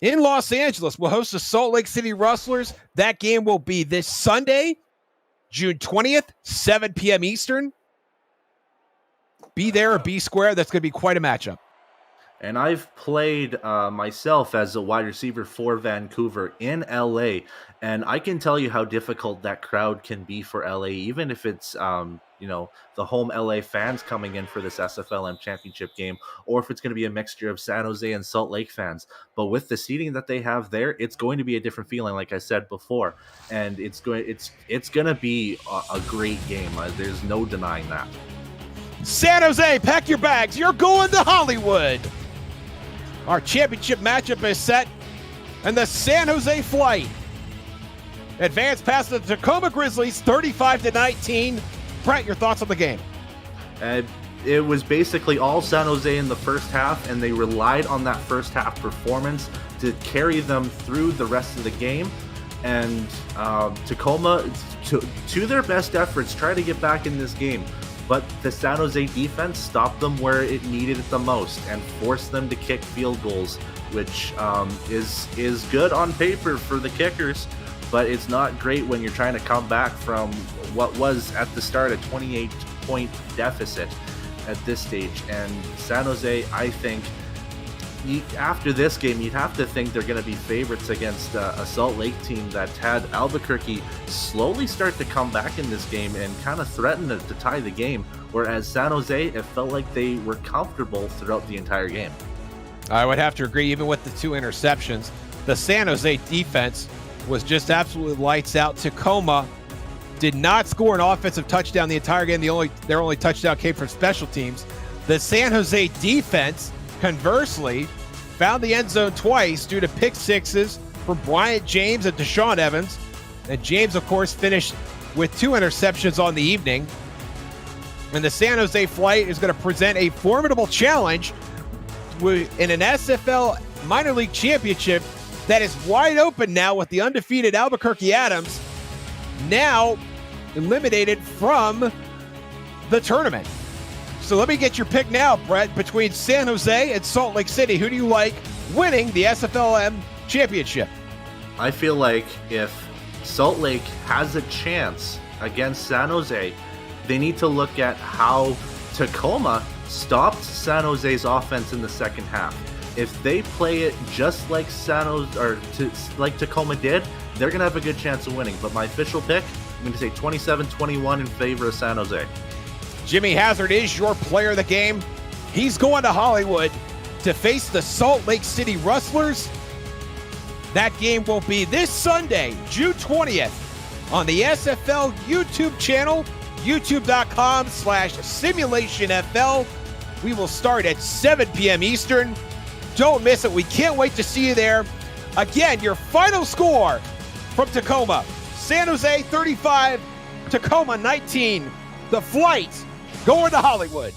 in Los Angeles will host the Salt Lake City Rustlers. That game will be this Sunday, June 20th, 7 p.m. Eastern. Be there or be square. That's going to be quite a matchup. And I've played myself as a wide receiver for Vancouver in LA, and I can tell you how difficult that crowd can be for LA, even if it's the home LA fans coming in for this SFLm championship game, or if it's going to be a mixture of San Jose and Salt Lake fans. But with the seating that they have there, it's going to be a different feeling, like I said before, and it's going to be a great game. There's no denying that. San Jose, pack your bags. You're going to Hollywood. Our championship matchup is set, and the San Jose Flight advance past the Tacoma Grizzlies 35-19. Brent, your thoughts on the game? It was basically all San Jose in the first half, and they relied on that first half performance to carry them through the rest of the game. And Tacoma, to their best efforts, try to get back in this game. But the San Jose defense stopped them where it needed it the most and forced them to kick field goals, which is good on paper for the kickers, but it's not great when you're trying to come back from what was at the start a 28-point deficit at this stage. And San Jose, I think, after this game, you'd have to think they're going to be favorites against a Salt Lake team that had Albuquerque slowly start to come back in this game and kind of threaten to tie the game, whereas San Jose, it felt like they were comfortable throughout the entire game. I would have to agree, even with the 2 interceptions. The San Jose defense was just absolutely lights out. Tacoma did not score an offensive touchdown the entire game. Their only touchdown came from special teams. The San Jose defense, conversely, found the end zone twice due to pick sixes from Bryant James and Deshaun Evans. And James, of course, finished with 2 interceptions on the evening. And the San Jose Flight is going to present a formidable challenge in an SFL minor league championship that is wide open now, with the undefeated Albuquerque Adams now eliminated from the tournament. So let me get your pick now, Brett, between San Jose and Salt Lake City. Who do you like winning the SFLm championship? I feel like if Salt Lake has a chance against San Jose, they need to look at how Tacoma stopped San Jose's offense in the second half. If they play it just like like Tacoma did, they're going to have a good chance of winning. But my official pick, I'm going to say 27-21 in favor of San Jose. Jimmy Hazard is your player of the game. He's going to Hollywood to face the Salt Lake City Rustlers. That game will be this Sunday, June 20th, on the SFL YouTube channel, youtube.com/SimulationFL. We will start at 7 p.m. Eastern. Don't miss it. We can't wait to see you there. Again, your final score from Tacoma: San Jose 35, Tacoma 19. The Flight going to Hollywood.